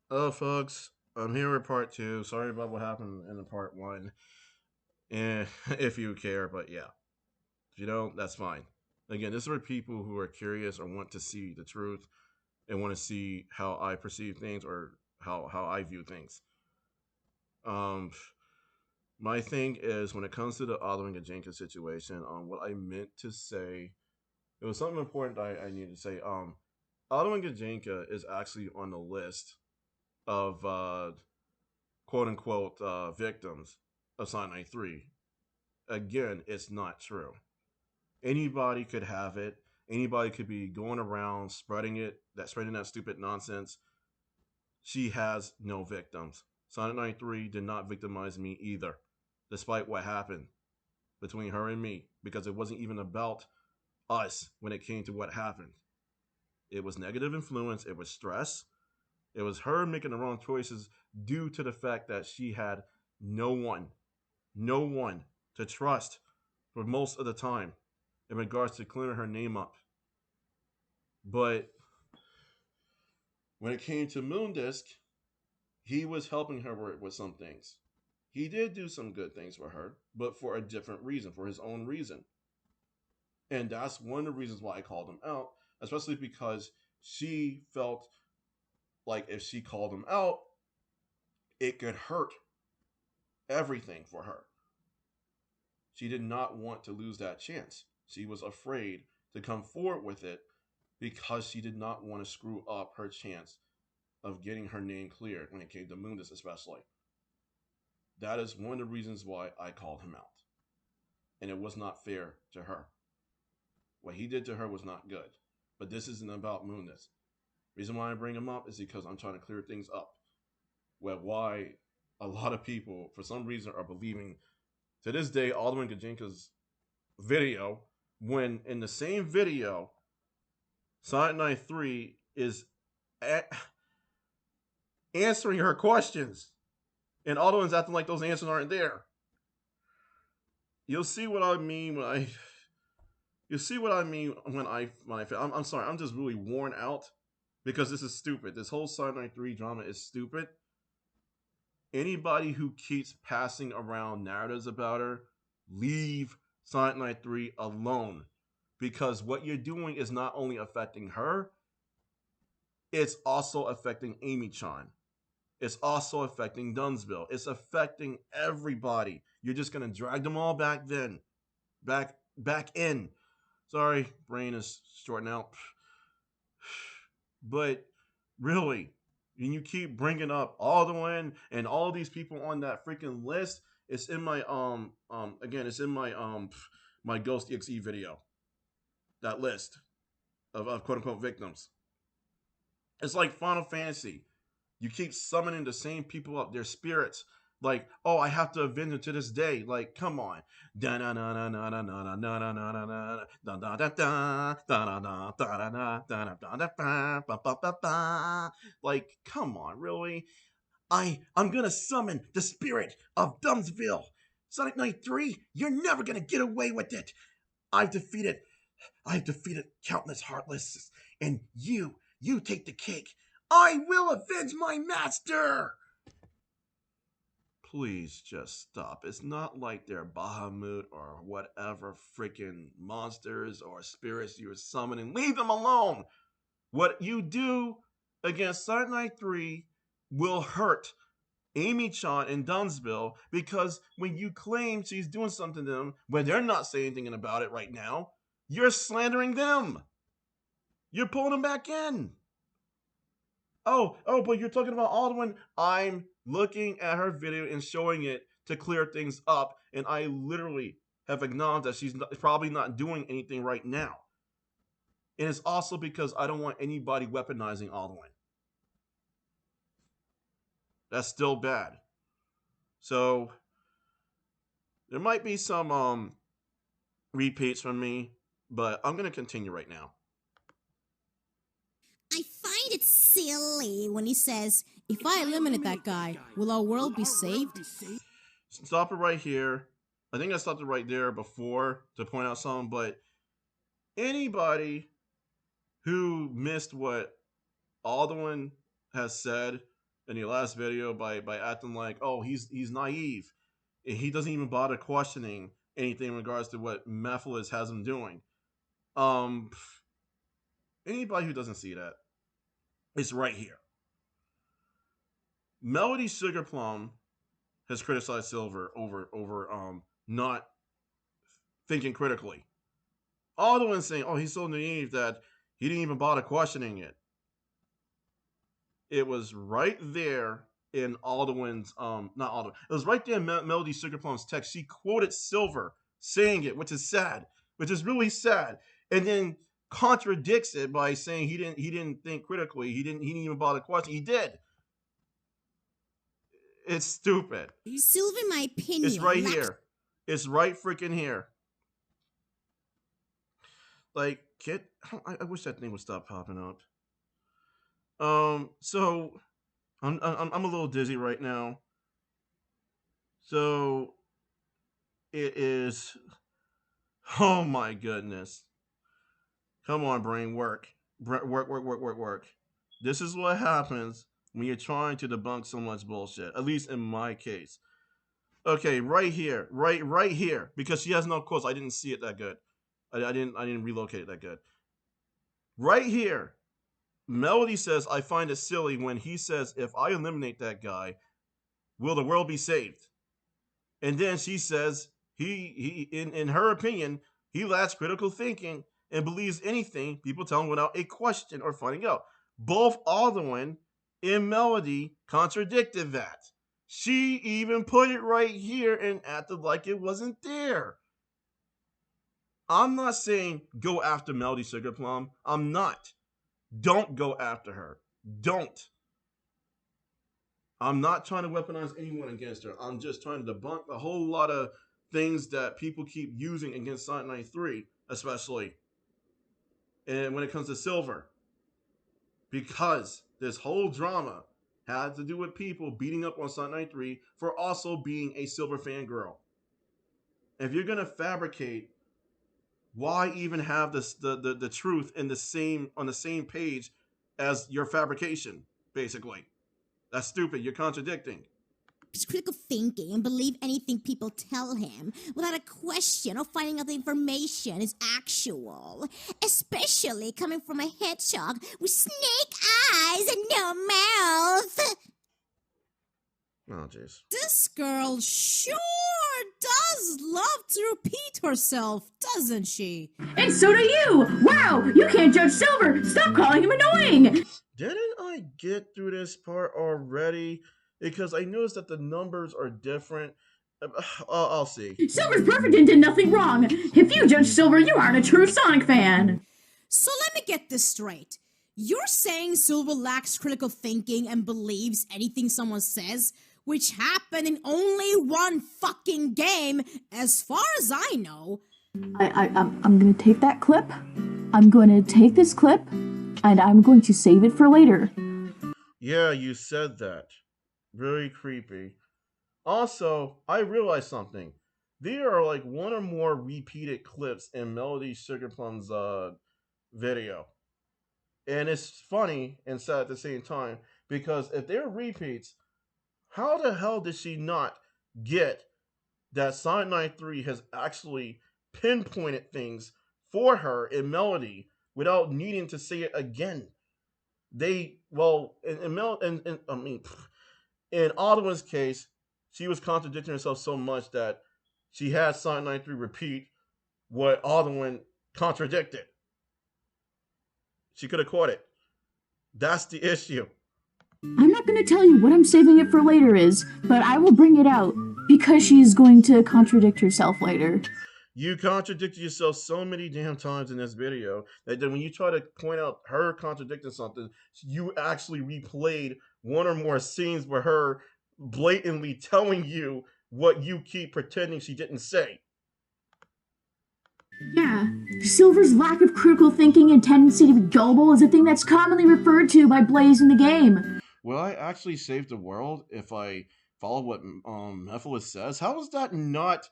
Hello, folks. I'm here with part two. Sorry about what happened in the part one. And if you care, but yeah, if you don't, that's fine. Again, this is for people who are curious or want to see the truth and want to see how I perceive things or how I view things. Um, my thing is when it comes to the Alduin Gijinka situation, what I meant to say, it was something important I needed to say. Alduin Gijinka is actually on the list of quote unquote victims of Sonic93. Again, it's not true. Anybody could have it. Anybody could be going around spreading that stupid nonsense. She has no victims. Sonic93 did not victimize me either, despite what happened between her and me, because it wasn't even about us when it came to what happened. It was negative influence, it was stress, it was her making the wrong choices due to the fact that she had no one, no one to trust for most of the time in regards to clearing her name up. But when it came to Moondisc, he was helping her with some things. He did do some good things for her, but for a different reason, for his own reason. And that's one of the reasons why I called him out, especially because she felt like if she called him out, it could hurt everything for her. She did not want to lose that chance. She was afraid to come forward with it because she did not want to screw up her chance of getting her name cleared when it came to Mundus, especially. That is one of the reasons why I called him out. And it was not fair to her. What he did to her was not good. But this isn't about Mundus. Reason why I bring him up is because I'm trying to clear things up. Why a lot of people, for some reason, are believing to this day Alduin Gijinka's video, when in the same video, Sonic93 is a- answering her questions, and Alduin's acting like those answers aren't there. You'll see what I mean when I. You see what I mean I'm sorry. I'm just really worn out because this is stupid. This whole Sonic93 drama is stupid. Anybody who keeps passing around narratives about her, leave Sonic93 alone. Because what you're doing is not only affecting her, it's also affecting Amy Chan. It's also affecting Dumbsville. It's affecting everybody. You're just gonna drag them all back then. Back in. Sorry, brain is shorting out. But really, when you keep bringing up Alduin and all these people on that freaking list, it's in my again, it's in my my Ghost EXE video. That list of quote unquote victims. It's like Final Fantasy. You keep summoning the same people up, their spirits. Like, oh, I have to avenge them to this day. Like, come on. Like, come on, really? I'm gonna summon the spirit of Dumbsville. Sonic93, you're never gonna get away with it. I've defeated I've defeated countless heartless, and you take the cake. I will avenge my master! Please just stop. It's not like they're Bahamut or whatever freaking monsters or spirits you're summoning. Leave them alone! What you do against Sonic93 will hurt Amy Chan in Dunsville because when you claim she's doing something to them when they're not saying anything about it right now, you're slandering them. You're pulling them back in. But you're talking about Alduin. I'm looking at her video and showing it to clear things up, and I literally have acknowledged that she's probably not doing anything right now. And it's also because I don't want anybody weaponizing Alduin. That's still bad. So there might be some repeats from me, but I'm gonna continue right now. I find it silly when he says, if I eliminate that guy, will our world be saved? Stop it right here. I think I stopped it right there before to point out something, but anybody who missed what Alduin has said in the last video by acting like, oh, he's naive. He doesn't even bother questioning anything in regards to what Mephiles has him doing. Um, Anybody who doesn't see that, it's right here. Melody Sugar Plum has criticized Silver over not thinking critically. Alduin saying, "Oh, he's so naive that he didn't even bother questioning it." It was right there in Alduin's not Alduin. It was right there in Melody Sugar Plum's text. She quoted Silver saying it, which is sad, which is really sad, and then contradicts it by saying he didn't think critically. He didn't even bother questioning. He did. It's stupid. Silver, in my It's opinion, right lacks here. It's right freaking here. Like, kid, I wish that thing would stop popping up. So I'm a little dizzy right now. So it is. Oh my goodness! Come on, brain, work, work. This is what happens when you're trying to debunk so much bullshit. At least in my case. Okay, right here, right here, because she has no quotes. I didn't see it that good. I didn't relocate it that good. Right here, Melody says, I find it silly when he says, if I eliminate that guy, will the world be saved? And then she says, he in her opinion, he lacks critical thinking and believes anything people tell him without a question or finding out. Both Alduin and Melody contradicted that. She even put it right here and acted like it wasn't there. I'm not saying go after Melody Sugar Plum. I'm not. Don't go after her. Don't. I'm not trying to weaponize anyone against her. I'm just trying to debunk a whole lot of things that people keep using against Sonic93, especially. And when it comes to Silver. Because this whole drama had to do with people beating up on Sonic93 for also being a Silver fangirl. If you're going to fabricate, why even have the truth in the same on the same page as your fabrication, basically? That's stupid. You're contradicting. critical thinking and believe anything people tell him without a question or finding out the information is actual. Especially coming from a hedgehog with snake eyes and no mouth. Oh, jeez. This girl sure does love to repeat herself, doesn't she? And so do you! Wow, you can't judge Silver! Stop calling him annoying! Didn't I get through this part already? Because I noticed that the numbers are different. I'll see. Silver's perfect and did nothing wrong. If you judge Silver, you aren't a true Sonic fan. So let me get this straight. You're saying Silver lacks critical thinking and believes anything someone says, which happened in only one fucking game, as far as I know. I'm gonna take that clip. I'm going to take this clip, and I'm going to save it for later. Yeah, you said that. Very creepy. Also, I realized something. There are like one or more repeated clips in Melody Sugar Plum's video. And it's funny and sad at the same time, because if they're repeats, how the hell did she not get that Sonic93 has actually pinpointed things for her in Melody without needing to say it again? In Alduin's case, she was contradicting herself so much that she had Sonic93 repeat what Alduin contradicted. She could have caught it. That's the issue. I'm not going to tell you what I'm saving it for later is, but I will bring it out because she's going to contradict herself later. You contradicted yourself so many damn times in this video that then when you try to point out her contradicting something, you actually replayed one or more scenes with her blatantly telling you what you keep pretending she didn't say. Yeah, Silver's lack of critical thinking and tendency to be gullible is a thing that's commonly referred to by Blaze in the game. Will I actually save the world if I follow what Mephiles says? How is that not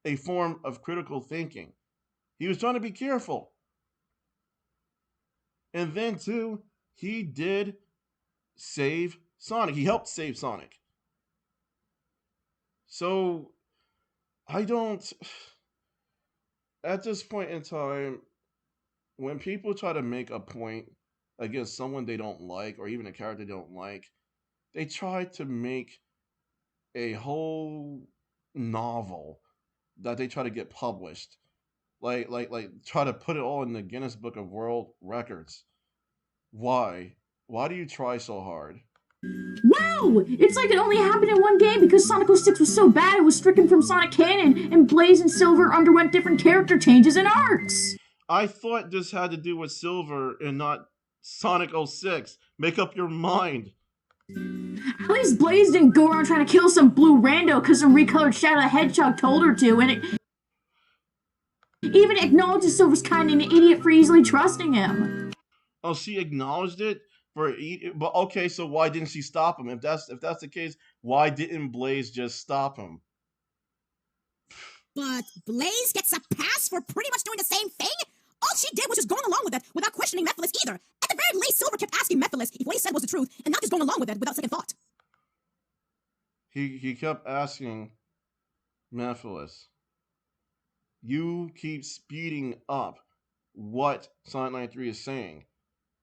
a form of critical thinking? He was trying to be careful. And then, too, he did save Sonic. He helped save Sonic. So I don't. At this point in time, when people try to make a point against someone they don't like, or even a character they don't like, they try to make a whole novel that they try to get published. Like try to put it all in the Guinness Book of World Records. Why? Why do you try so hard? Wow! It's like it only happened in one game because Sonic 06 was so bad it was stricken from Sonic Canon, and Blaze and Silver underwent different character changes and arcs. I thought this had to do with Silver and not Sonic 06. Make up your mind. At least Blaze didn't go around trying to kill some blue rando because some recolored Shadow the Hedgehog told her to, and it even acknowledges Silver's kind of an idiot for easily trusting him. Oh, she acknowledged it but okay, so why didn't she stop him? If that's the case, why didn't Blaze just stop him? But Blaze gets a pass for pretty much doing the same thing? All she did was just going along with it without questioning Mephiles either. At the very least, Silver kept asking Mephiles if what he said was the truth and not just going along with it without second thought. He kept asking Mephiles, you keep speeding up what Sonic93 is saying.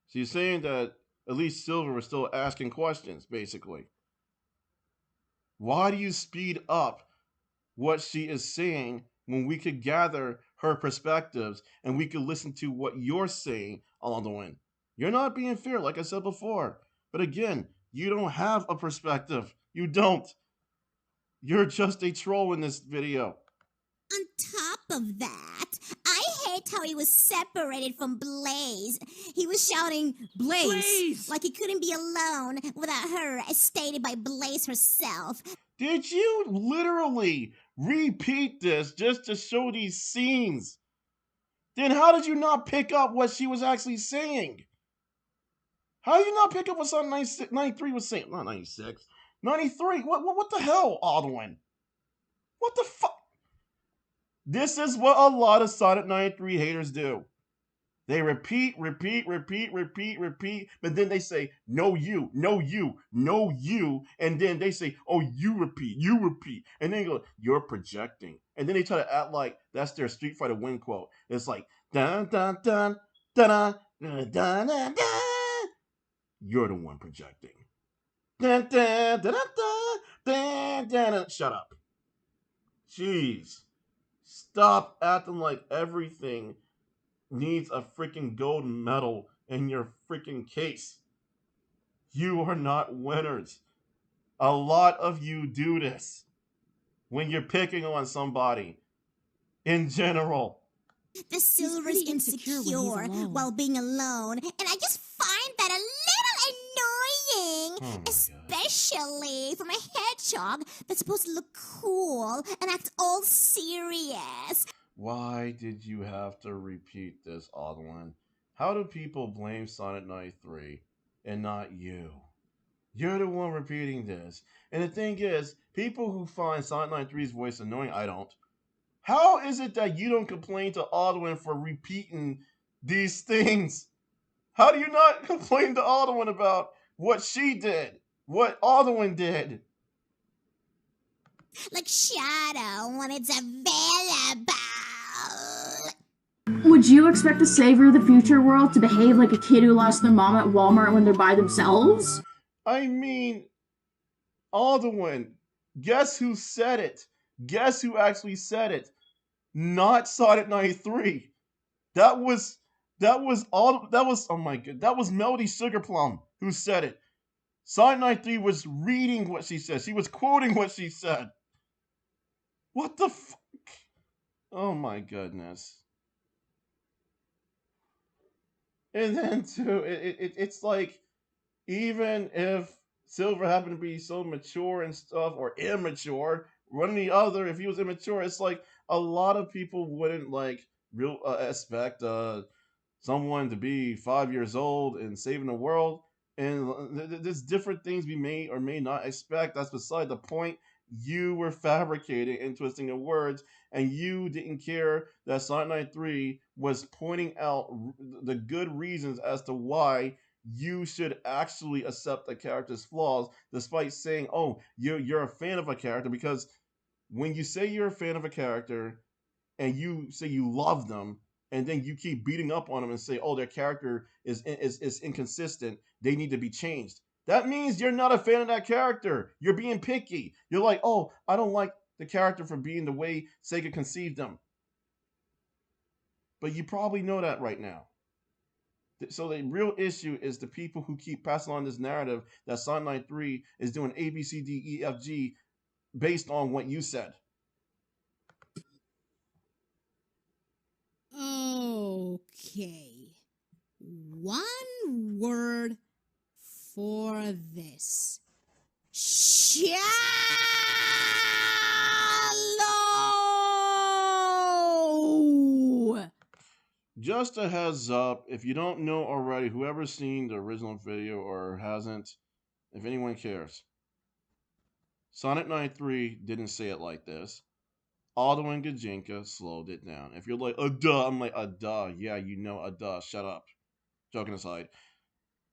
So he's saying that at least Silver was still asking questions, basically. Why do you speed up what she is saying when we could gather her perspectives and we could listen to what you're saying, Alduin? You're not being fair, like I said before. But again, you don't have a perspective. You don't. You're just a troll in this video. On top of that, I hate how he was separated from Blaze. He was shouting, Blaze! Like he couldn't be alone without her, as stated by Blaze herself. Did you literally repeat this just to show these scenes? Then how did you not pick up what she was actually saying? How did you not pick up what Sonic 93 was saying? Not 96. 93? What the hell, Alduin? What the fuck? This is what a lot of Sonic 93 haters do. They repeat, but then they say, no you, no you, no you, and then they say, oh, you repeat, and then you go, you're projecting. And then they try to act like that's their Street Fighter win quote. It's like, dun dun dun dun dun dun dun dun. You're the one projecting. Dun dun dun dun dun dun. Shut up. Jeez. Stop acting like everything needs a freaking gold medal in your freaking case. You are not winners. A lot of you do this when you're picking on somebody in general. The Silver's insecure while being alone, and I just find that a little annoying, especially from a hedgehog that's supposed to look cool and act all serious. Why did you have to repeat this, Alduin? How do people blame Sonic93 and not you? You're the one repeating this. And the thing is, people who find Sonic93's voice annoying, I don't. How is it that you don't complain to Alduin for repeating these things? How do you not complain to Alduin about what she did? What Alduin did? Like Shadow when it's available. Would you expect the savior of the future world to behave like a kid who lost their mom at Walmart when they're by themselves? I mean, Alduin, guess who said it? Guess who actually said it? Not Sonic93. That was oh my god, that was Melody Sugarplum who said it. Sonic93 was reading what she said. She was quoting what she said. What the fuck? Oh my goodness. And then too, it's like, even if Silver happened to be so mature and stuff, or immature, one or the other, if he was immature, it's like a lot of people wouldn't like expect someone to be 5 years old and saving the world. And there's different things we may or may not expect. That's beside the point. You were fabricating and twisting the words, and you didn't care that Sonic93 was pointing out the good reasons as to why you should actually accept the character's flaws, despite saying, "Oh, you're a fan of a character." Because when you say you're a fan of a character and you say you love them, and then you keep beating up on them and say, "Oh, their character is inconsistent. They need to be changed." That means you're not a fan of that character. You're being picky. You're like, "Oh, I don't like the character for being the way Sega conceived them." But you probably know that right now. So the real issue is the people who keep passing on this narrative that Sonic93 is doing A, B, C, D, E, F, G based on what you said. Okay. One word for this. Shallow! Just a heads up, if you don't know already, whoever's seen the original video or hasn't, if anyone cares, Sonic93 didn't say it like this. Alduin Gijinka slowed it down. If you're like, duh, I'm like, duh. Yeah, you know, duh. Shut up. Joking aside,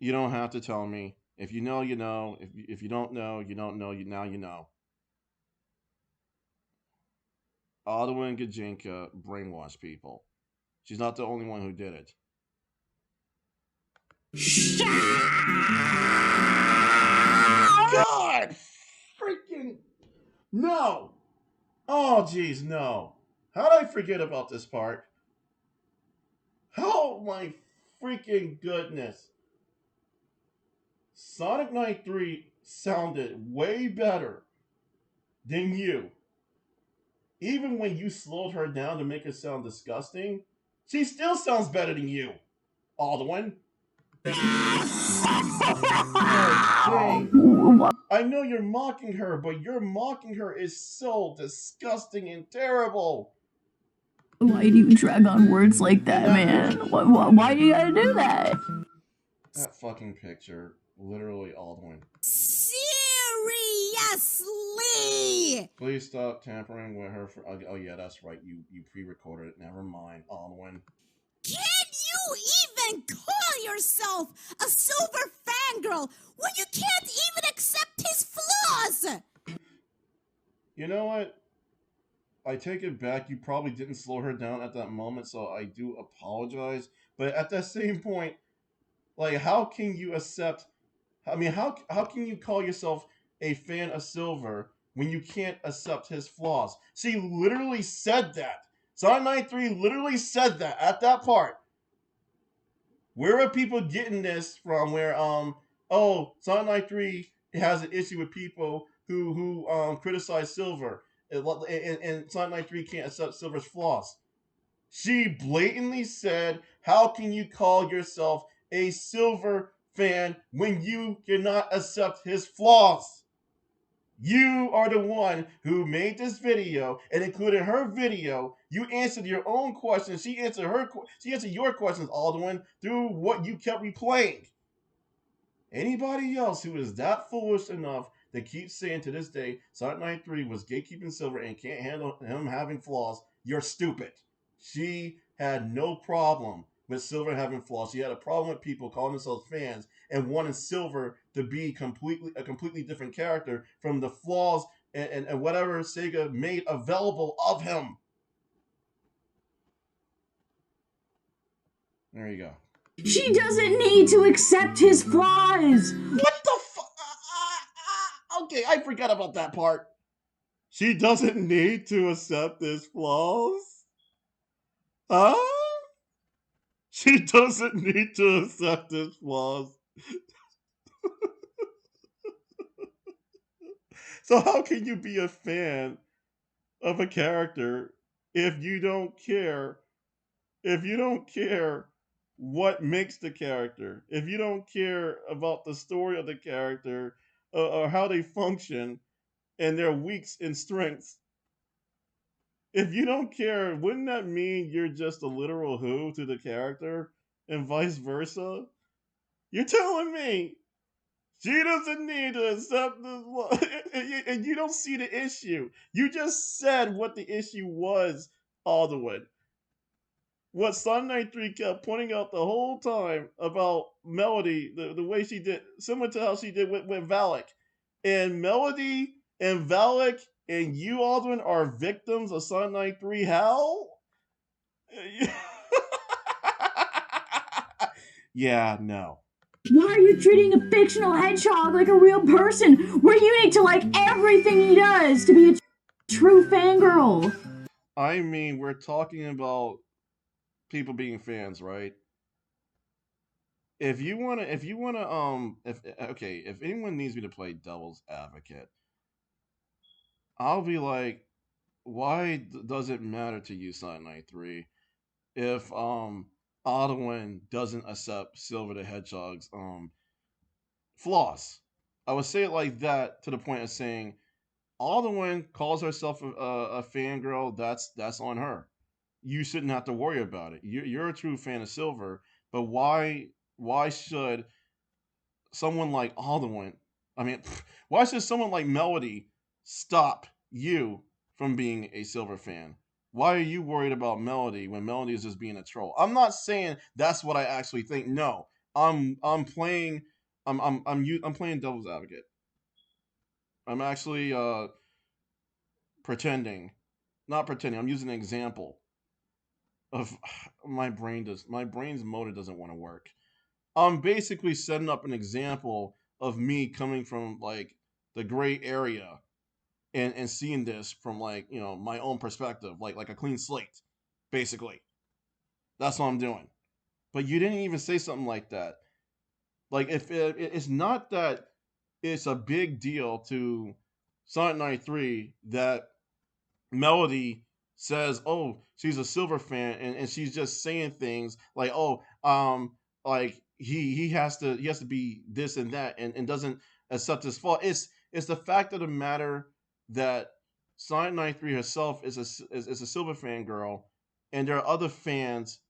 you don't have to tell me. If you know, you know. If you don't know, you don't know. Now you know. Alduin Gijinka brainwashed people. She's not the only one who did it. God! Freaking... No! Oh, jeez, no. How did I forget about this part? Oh, my freaking goodness. Sonic93 sounded way better than you. Even when you slowed her down to make her sound disgusting, she still sounds better than you, Alduin. Oh, I know you're mocking her, but your mocking her is so disgusting and terrible. Why do you drag on words like that, man? Why do you gotta do that? That fucking picture, literally Alduin. Seriously! Please stop tampering with her. Oh yeah, that's right. You pre-recorded it. Never mind, Alduin. Can you even call yourself a silver fangirl when you can't even accept his flaws? You know what? I take it back. You probably didn't slow her down at that moment, so I do apologize. But at that same point, like, how can you accept? I mean, how can you call yourself a fan of Silver when you can't accept his flaws? She literally said that. Sonic93 literally said that at that part. Where are people getting this from? Where Sonic93 has an issue with people who criticize Silver, and Sonic93 can't accept Silver's flaws. She blatantly said, "How can you call yourself a Silver fan when you cannot accept his flaws?" You are the one who made this video, and including her video, you answered your own questions. She answered your questions, Alduin, through what you kept replaying. Anybody else who is that foolish enough to keep saying to this day Sonic93 was gatekeeping Silver and can't handle him having flaws, you're stupid. She had no problem with Silver having flaws. She had a problem with people calling themselves fans and wanting Silver to be a completely different character from the flaws and whatever Sega made available of him. There you go. She doesn't need to accept his flaws. What the fuck? Okay, I forgot about that part. She doesn't need to accept his flaws? Huh? She doesn't need to accept his flaws. So how can you be a fan of a character if you don't care what makes the character, if you don't care about the story of the character or how they function and their weaks and strengths? If you don't care, wouldn't that mean you're just a literal who to the character and vice versa? You're telling me she doesn't need to accept this, and you don't see the issue. You just said what the issue was, Alduin. what Sonic93 kept pointing out the whole time about Melody, the way she did, similar to how she did with Valak. And Melody and Valak and you, Alduin, are victims of Sonic93 hell? Yeah, no. Why are you treating a fictional hedgehog like a real person where you need to like everything he does to be a true fangirl? I mean, we're talking about people being fans, right? If anyone needs me to play devil's advocate, I'll be like, why does it matter to you, Silent Night 3, if Alduin doesn't accept Silver the Hedgehog's flaws? I would say it like that, to the point of saying Alduin calls herself a fangirl. That's on her. You shouldn't have to worry about it. You're a true fan of Silver, but why should someone like Alduin, I mean, why should someone like Melody stop you from being a Silver fan? Why are you worried about Melody when Melody is just being a troll? I'm not saying that's what I actually think. No, I'm playing I'm playing devil's advocate. I'm actually pretending, not pretending. I'm using an example of my brain's motor doesn't want to work. I'm basically setting up an example of me coming from like the gray area and seeing this from like, my own perspective, like a clean slate, basically. That's what I'm doing. But you didn't even say something like that. Like, if it's not that it's a big deal to Sonic93 that Melody says, "Oh, she's a Silver fan," and she's just saying things like, "Oh, like he has to be this and that," and doesn't accept his fault. It's the fact of the matter that Sonic93 herself is a Silver fan girl, and there are other fans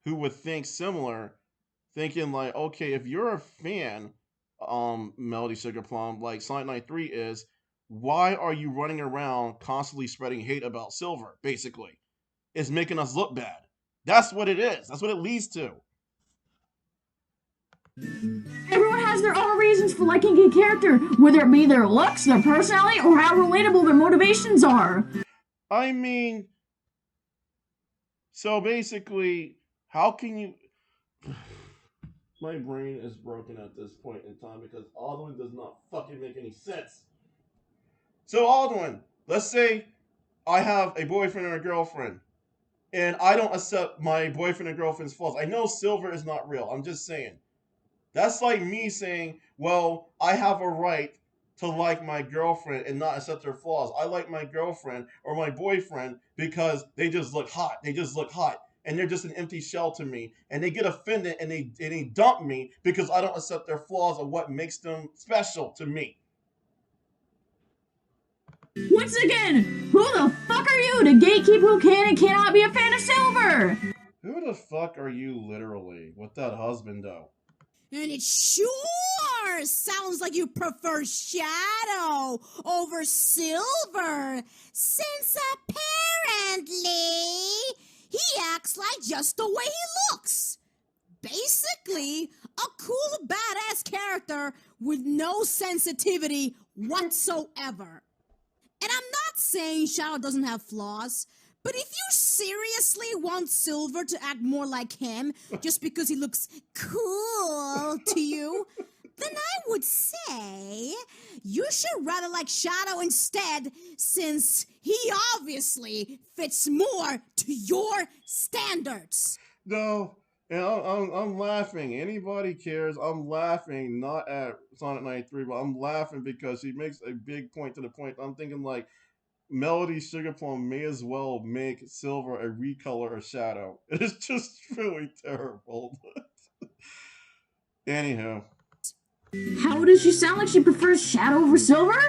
who would think similar, thinking like, okay, if you're a fan, Melody Sugar Plum, like Sonic93 is, why are you running around constantly spreading hate about Silver? Basically, it's making us look bad. That's what it is. That's what it leads to. Everyone has their own reasons for liking a character, whether it be their looks, their personality, or how relatable their motivations are. I mean, so basically, how can you? My brain is broken at this point in time because Alduin does not fucking make any sense. So Alduin, let's say I have a boyfriend or a girlfriend, and I don't accept my boyfriend and girlfriend's flaws. I know Silver is not real. I'm just saying. That's like me saying, well, I have a right to like my girlfriend and not accept her flaws. I like my girlfriend or my boyfriend because they just look hot. They just look hot. And they're just an empty shell to me. And they get offended and they dump me because I don't accept their flaws or what makes them special to me. Once again, who the fuck are you to gatekeep who can and cannot be a fan of Silver? Who the fuck are you, literally? With that husband, though? And it sure sounds like you prefer Shadow over Silver, since apparently he acts like just the way he looks. Basically, a cool, badass character with no sensitivity whatsoever. And I'm not saying Shadow doesn't have flaws, but if you seriously want Silver to act more like him just because he looks cool to you, then I would say you should rather like Shadow instead, since he obviously fits more to your standards. No, and I'm laughing. Anybody cares? I'm laughing, not at Sonic93, but I'm laughing because he makes a big point to the point. I'm thinking like Melody Sugar Plum may as well make Silver a recolor of Shadow. It's just really terrible. Anywho, How does she sound like she prefers Shadow over Silver?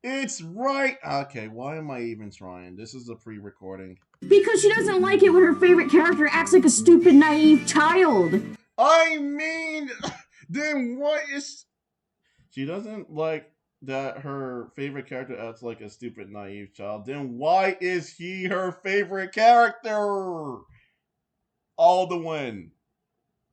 it's right. Okay, why am I even trying? This is a pre-recording. Because she doesn't like it when her favorite character acts like a stupid, naive child. I mean, then what is? She doesn't like that her favorite character acts like a stupid, naive child. Then why is he her favorite character? Alduin,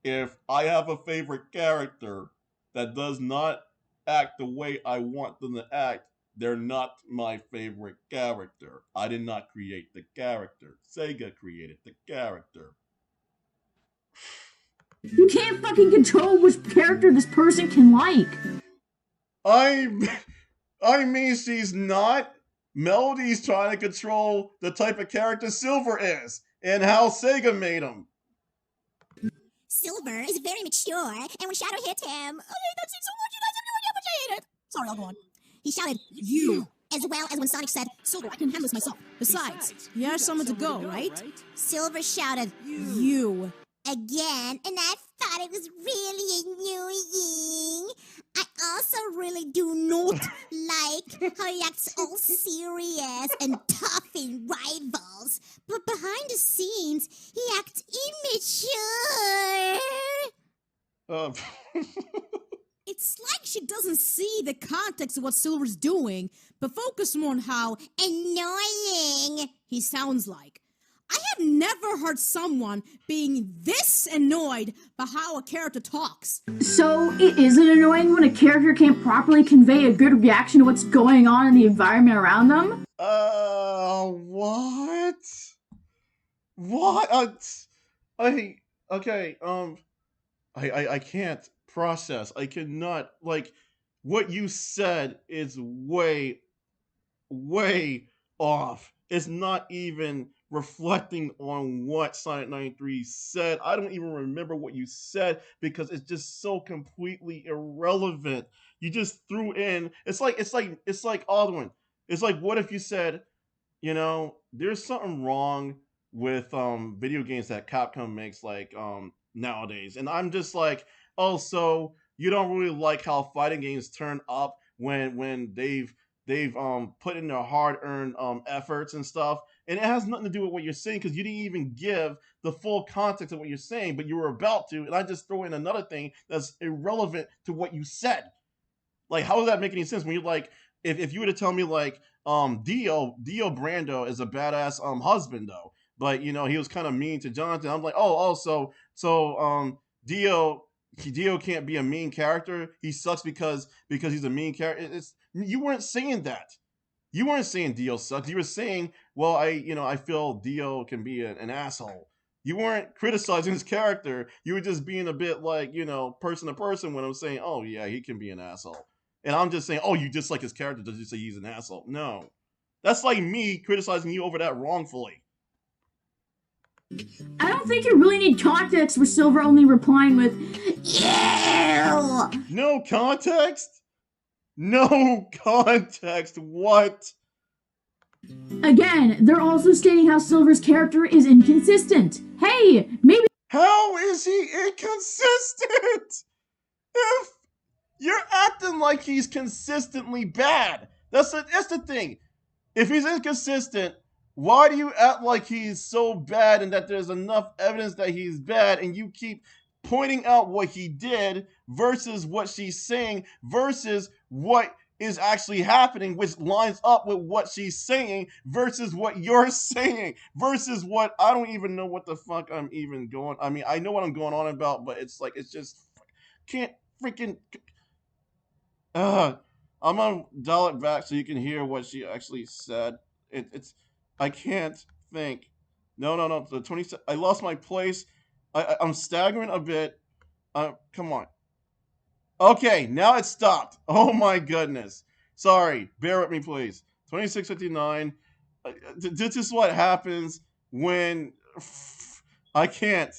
if I have a favorite character that does not act the way I want them to act, they're not my favorite character. I did not create the character. Sega created the character. You can't fucking control which character this person can like. I I mean she's not. Melody's trying to control the type of character Silver is and how Sega made him. Silver is very mature, and when Shadow hit him, I hate that scene so much, you guys have no idea how much I hate it. Sorry, I'll go on. He shouted, "You!" As well as when Sonic said, "Silver, I can handle this myself." Besides, he has somewhere to go, right? Silver shouted, You. again, and I thought it was really annoying. I also really do not like how he acts all serious and tough in rivals, but behind the scenes, he acts immature. Uh, It's like she doesn't see the context of what Silver's doing, but focus more on how Annoying. he sounds like. I have never heard someone being this annoyed by how a character talks. So it isn't annoying when a character can't properly convey a good reaction to what's going on in the environment around them? what? What? Okay, I can't process. I cannot, like, what you said is way off. It's not even reflecting on what Sonic93 said. I don't even remember what you said because it's just so completely irrelevant. You just threw in. It's like Alduin. It's like, what if you said, there's something wrong with video games that Capcom makes like nowadays, and I'm just like, oh, so you don't really like how fighting games turn up when they've put in their hard-earned efforts and stuff, and it has nothing to do with what you're saying because you didn't even give the full context of what you're saying, but you were about to, and I just throw in another thing that's irrelevant to what you said. Like, how does that make any sense when you're like, if you were to tell me like Dio Brando is a badass heusband though, but he was kind of mean to Jonathan, I'm like, so Dio can't be a mean character. He sucks because he's a mean character. You weren't saying that. You weren't saying Dio sucks. You were saying, well, I feel Dio can be an asshole. You weren't criticizing his character. You were just being a bit like, person to person when I'm saying, oh yeah, he can be an asshole. And I'm just saying, oh, you dislike his character. Does you say he's an asshole? No. That's like me criticizing you over that wrongfully. I don't think you really need context for Silver only replying with, "Ew!" No context? No context. What? Again, they're also stating how Silver's character is inconsistent. Hey, maybe How is he inconsistent? If you're acting like he's consistently bad. That's the thing. If he's inconsistent, why do you act like he's so bad and that there's enough evidence that he's bad and you keep pointing out what he did versus what she's saying versus what is actually happening, which lines up with what she's saying versus what you're saying versus what I don't even know what the fuck I'm even going. I mean, I know what I'm going on about, but it's like, it's just can't freaking. I'm gonna dial it back so you can hear what she actually said. It's I can't think. No. The 20. I lost my place. I'm staggering a bit. Come on. Okay, now it stopped. Oh my goodness. Sorry. Bear with me, please. 26:59. This is what happens when I cannot.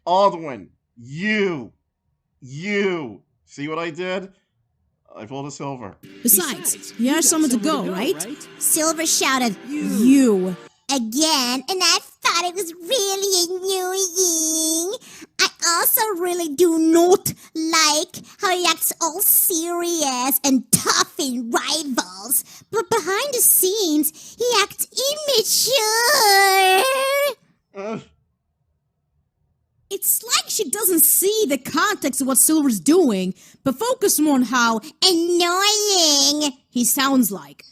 Alduin, you. See what I did? I pulled a Silver. Besides, he has somewhere to go, right? Silver shouted, You. again, and I thought it was really annoying. I also really do not like how he acts all serious and tough in rivals, but behind the scenes, he acts immature. It's like she doesn't see the context of what Silver's doing, but focus more on how Annoying. he sounds like.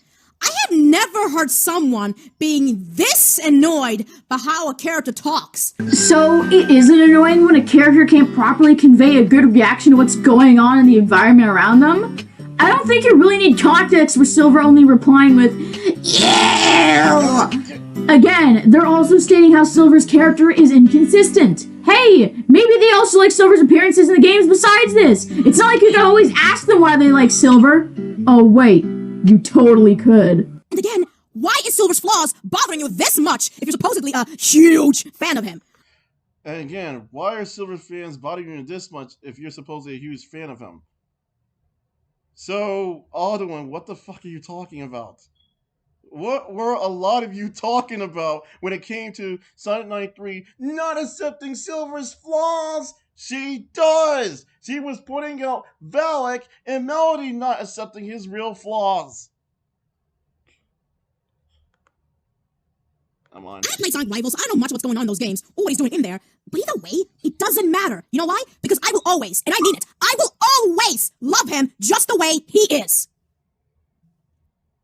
I have never heard someone being this annoyed by how a character talks. So, it isn't annoying when a character can't properly convey a good reaction to what's going on in the environment around them? I don't think you really need context for Silver only replying with, "Ew!" Again, they're also stating how Silver's character is inconsistent. Hey, maybe they also like Silver's appearances in the games besides this. It's not like you can always ask them why they like Silver. Oh wait, you totally could. And again, why is Silver's flaws bothering you this much if you're supposedly a huge fan of him? And again, why are Silver fans bothering you this much if you're supposedly a huge fan of him? So, Alduin, what the fuck are you talking about? What were a lot of you talking about when it came to Sonic93 not accepting Silver's flaws? She does! She was putting out Valak and Melody not accepting his real flaws. Come on. I play Sonic Rivals. I don't know much what's going on in those games or what he's doing in there. But either way, it doesn't matter. You know why? Because I will always, and I mean it, I will always love him just the way he is.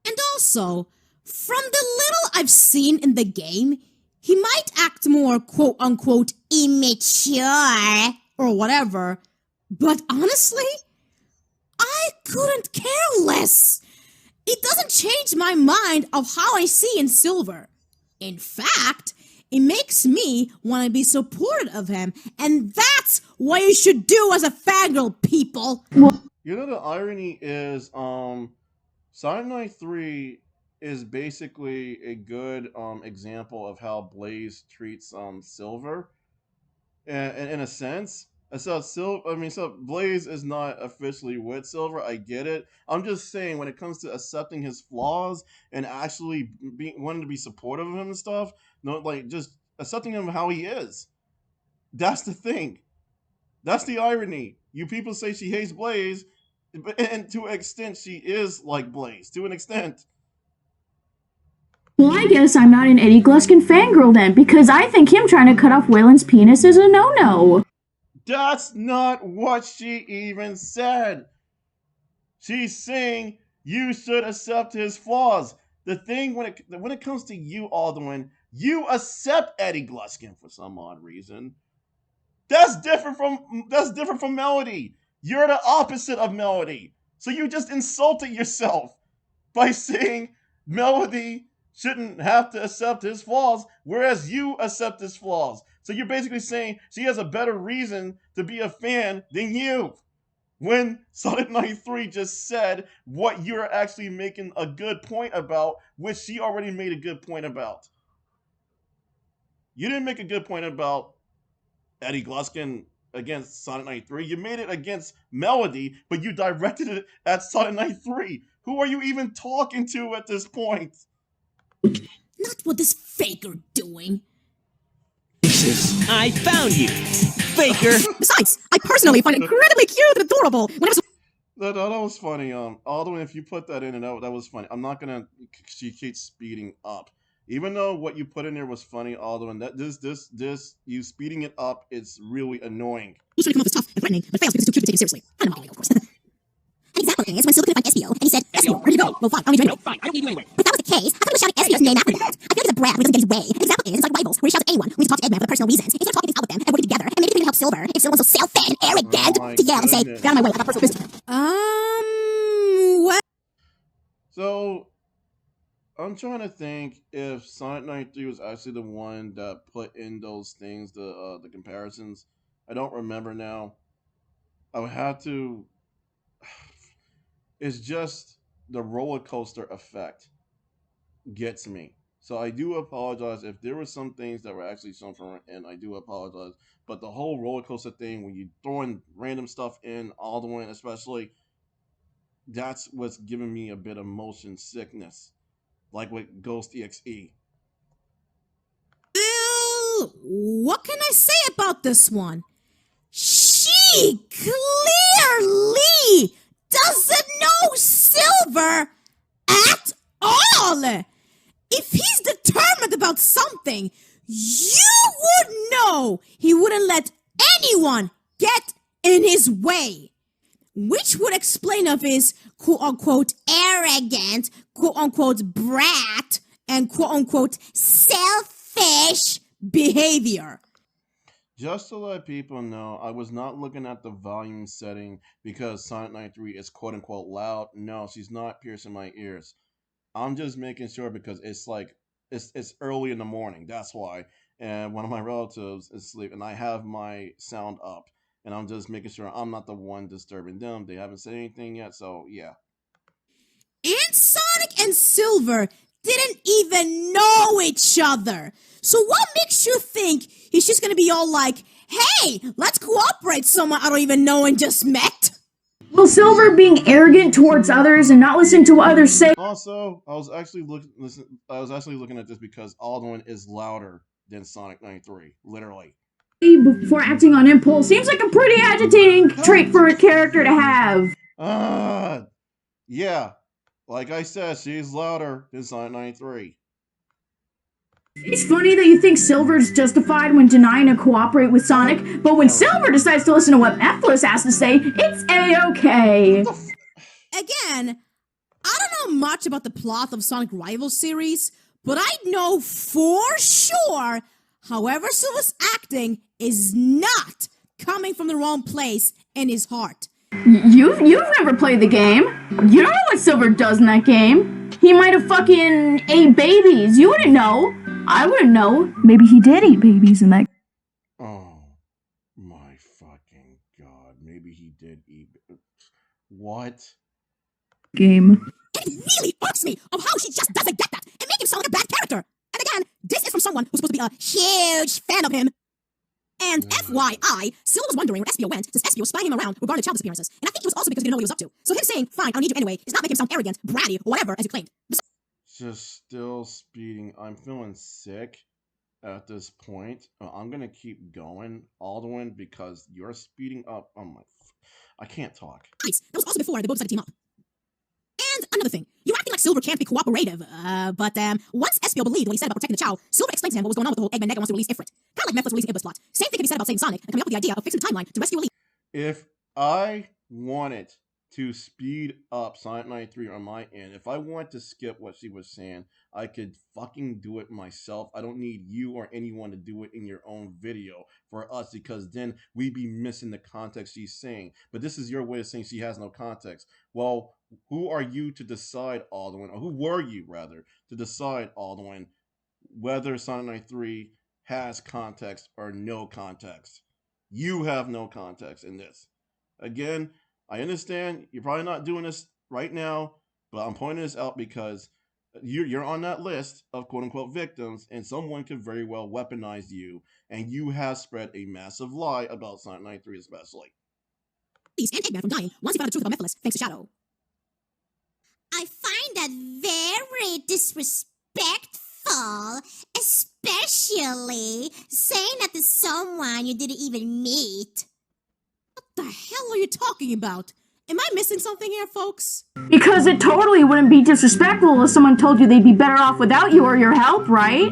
And also, from the little I've seen in the game, he might act more quote-unquote immature or whatever. But honestly, I couldn't care less. It doesn't change my mind of how I see in Silver. In fact, it makes me want to be supportive of him, and that's what you should do as a fangirl, people. You know, the irony is, Sonic93 is basically a good example of how Blaze treats Silver, and in a sense. So Blaze is not officially with Silver. I get it. I'm just saying, when it comes to accepting his flaws and actually wanting to be supportive of him and stuff, just accepting him how he is. That's the thing. That's the irony. You people say she hates Blaze, and to an extent, she is like Blaze. To an extent. Well, I guess I'm not an Eddie Gluskin fangirl then, because I think him trying to cut off Waylon's penis is a no-no. That's not what she even said. She's saying you should accept his flaws. The thing when it comes to you, Alduin, you accept Eddie Gluskin for some odd reason. That's different from Melody. You're the opposite of Melody. So you just insulted yourself by saying Melody shouldn't have to accept his flaws, whereas you accept his flaws. So you're basically saying she has a better reason to be a fan than you. When Sonic93 just said what you're actually making a good point about, which she already made a good point about. You didn't make a good point about Eddie Gluskin against Sonic93. You made it against Melody, but you directed it at Sonic93. Who are you even talking to at this point? Not what this faker doing. I found you, faker. Besides, I personally find it incredibly cute and adorable. That was funny. Alduin, if you put that in, and that was funny. I'm not gonna. She keeps speeding up, even though what you put in there was funny, Alduin. That this you speeding it up is really annoying. He's trying to come off as tough and threatening, but fails because he's too cute to take him seriously. I know, of course. An example is when Silver couldn't find SBO, and he said, SBO, where'd you go? Well, fine, I don't need you anyway. No, fine, I don't need you anyway. If that was the case, how come he was shouting SBO's name after that? I feel like he's a brat when he doesn't get his way. An example is like Rivals, where he shouts at anyone when he talks to Eggman for personal reasons. Instead of talking things out with them and working together, and maybe even help Silver, if Silver's so selfish and arrogant, to yell and say, get out of my way, I got personal business. What? So, I'm trying to think if Sonic93 was actually the one that put in those things, the comparisons. I don't remember now. I would have to. It's just the roller coaster effect gets me. So I do apologize if there were some things that were actually shown from it, and I do apologize. But the whole roller coaster thing, when you throwing random stuff in, Alduin especially, that's what's giving me a bit of motion sickness, like with Ghost EXE. What can I say about this one? She clearly doesn't know Silver at all. If he's determined about something, you would know he wouldn't let anyone get in his way. Which would explain of his quote-unquote arrogant, quote-unquote brat, and quote-unquote selfish behavior. Just to let people know, I was not looking at the volume setting because Sonic93 is quote unquote loud. No, she's not piercing my ears. I'm just making sure because it's like it's early in the morning. That's why. And one of my relatives is asleep, and I have my sound up, and I'm just making sure I'm not the one disturbing them. They haven't said anything yet, so yeah. And Sonic and Silver didn't even know each other. So what makes you think he's just gonna be all like, hey, let's cooperate someone I don't even know and just met? Well, Silver being arrogant towards others and not listening to what others say Also, I was actually looking at this because Alduin is louder than Sonic93, literally. before acting on impulse seems like a pretty agitating trait for a character to have. Yeah. Like I said, she's louder than Sonic93. It's funny that you think Silver's justified when denying to cooperate with Sonic, but when Silver decides to listen to what Ephesus has to say, it's A-okay. Again, I don't know much about the plot of Sonic Rivals series, but I know for sure however Silver's acting is not coming from the wrong place in his heart. You've never played the game. You don't know what Silver does in that game. He might have fucking ate babies. You wouldn't know. I wouldn't know. Maybe he did eat babies in that. Oh my fucking god. Maybe he did eat. What? Game. And it really irks me of how she just doesn't get that and make him sound like a bad character. And again, this is from someone who's supposed to be a huge fan of him. And FYI, Silver was wondering where Espio went since Espio was spying him around regarding child disappearances. And I think it was also because he didn't know what he was up to. So him saying, fine, I'll need you anyway, does not make him sound arrogant, bratty, or whatever, as you claimed. Just still speeding. I'm feeling sick at this point. I'm gonna keep going, Alduin, because you're speeding up. Oh my. I can't talk. Nice. That was also before they both decided to team up. And another thing, you're acting like Silver can't be cooperative, but once Espio believed what he said about protecting the Chow, Silver explained to him what was going on with the whole Eggman Nega wants to release Ifrit. Kind of like Memphis releasing Iblis plot. Same thing can be said about saving Sonic and coming up with the idea of fixing the timeline to rescue Elite. If I wanted to speed up Sonic93 on my end, if I want to skip what she was saying, I could fucking do it myself. I don't need you or anyone to do it in your own video for us, because then we'd be missing the context she's saying. But this is your way of saying she has no context. Well, who are you to decide, Alduin, or who were you, rather, to decide, Alduin, whether Sonic93 has context or no context? You have no context in this. Again, I understand you're probably not doing this right now, but I'm pointing this out because you're on that list of quote-unquote victims, and someone could very well weaponize you, and you have spread a massive lie about Sonic93 especially. And Eggman from dying once he found the truth about Mephiles, thanks to Shadow. I find that very disrespectful, especially saying that to someone you didn't even meet. What the hell are you talking about? Am I missing something here, folks? Because it totally wouldn't be disrespectful if someone told you they'd be better off without you or your help, right?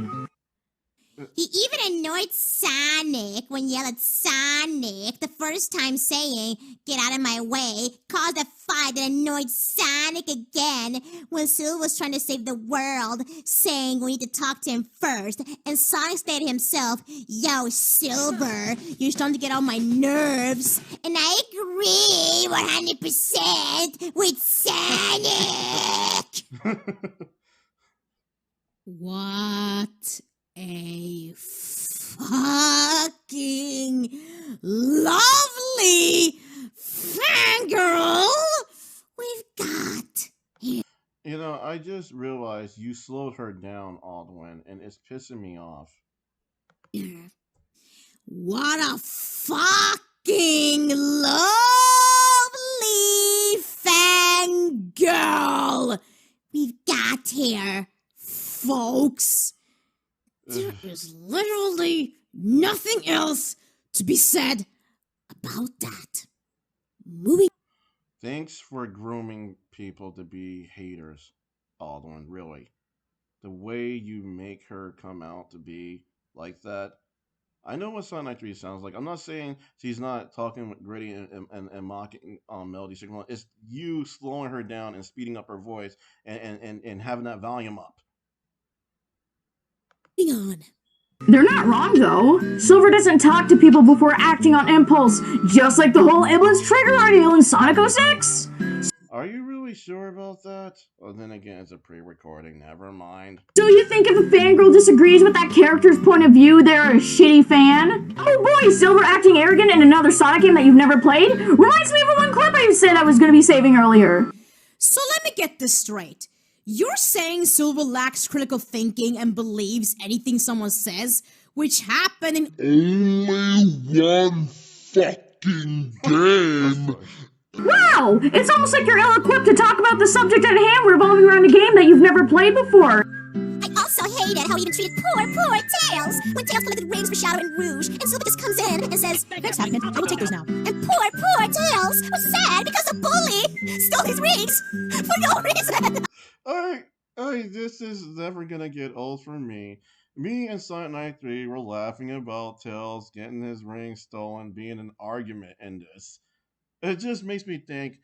He even annoyed Sonic when yelled at Sonic the first time saying, "Get out of my way," caused a fight that annoyed Sonic again when Silver was trying to save the world, saying we need to talk to him first, and Sonic stated himself, "Yo, Silver, you're starting to get on my nerves," and I agree 100% with Sonic! What a fucking lovely fangirl we've got here. You know, I just realized you slowed her down, Alduin, and it's pissing me off. What a fucking lovely fangirl we've got here, folks. There is literally nothing else to be said about that. Moving. Thanks for grooming people to be haters, Alduin, really. The way you make her come out to be like that, I know what Sonic93 sounds like. I'm not saying she's not talking gritty and mocking Melody Sigma. It's you slowing her down and speeding up her voice and having that volume up. Hang on. They're not wrong, though. Silver doesn't talk to people before acting on impulse, just like the whole Iblis trigger ordeal in Sonic 06. Are you really sure about that? Well, then again, it's a pre-recording. Never mind. So you think if a fangirl disagrees with that character's point of view, they're a shitty fan? Oh boy, Silver acting arrogant in another Sonic game that you've never played? Reminds me of a one clip I said I was going to be saving earlier. So let me get this straight. You're saying Silver lacks critical thinking and believes anything someone says, which happened in only one fucking game. Wow! It's almost like you're ill-equipped to talk about the subject at hand revolving around a game that you've never played before. I also hated how he even treated poor Tails. When Tails collected rings for Shadow and Rouge, and Silver just comes in and says, Thanks, Hackman. I will take those now. and poor Tails was sad because a bully stole his rings for no reason. This is never gonna get old for me. Me and Sonic93 were laughing about Tails getting his ring stolen, being an argument in this. It just makes me think,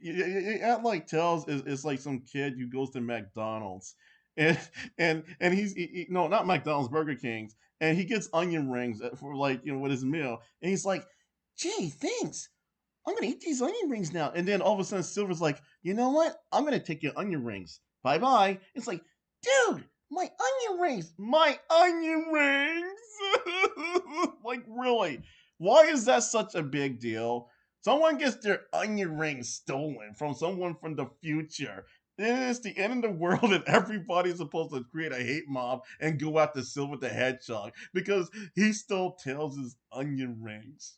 you act like Tails is like some kid who goes to McDonald's, and no, not McDonald's, Burger King's, and he gets onion rings for with his meal, and he's like, "Gee, thanks, I'm gonna eat these onion rings now." And then all of a sudden, Silver's like, "You know what? I'm gonna take your onion rings. Bye bye." It's like, dude, my onion rings. Like, really? Why is that such a big deal? Someone gets their onion rings stolen from someone from the future. It's the end of the world, and everybody's supposed to create a hate mob and go after Silver the Hedgehog because he stole Tails' onion rings.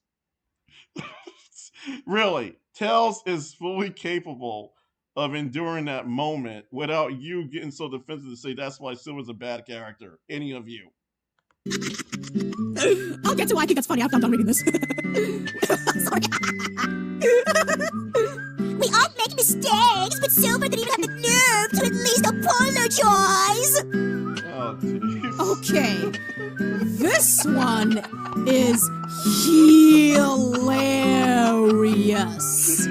Really, Tails is fully capable of enduring that moment without you getting so defensive to say that's why Silver's a bad character. Any of you. I'll get to why I think that's funny after I'm done reading this. Sorry. We all make mistakes, but Silver didn't even have the nerve to at least apologize. Oh, geez. Okay. This one is hilarious.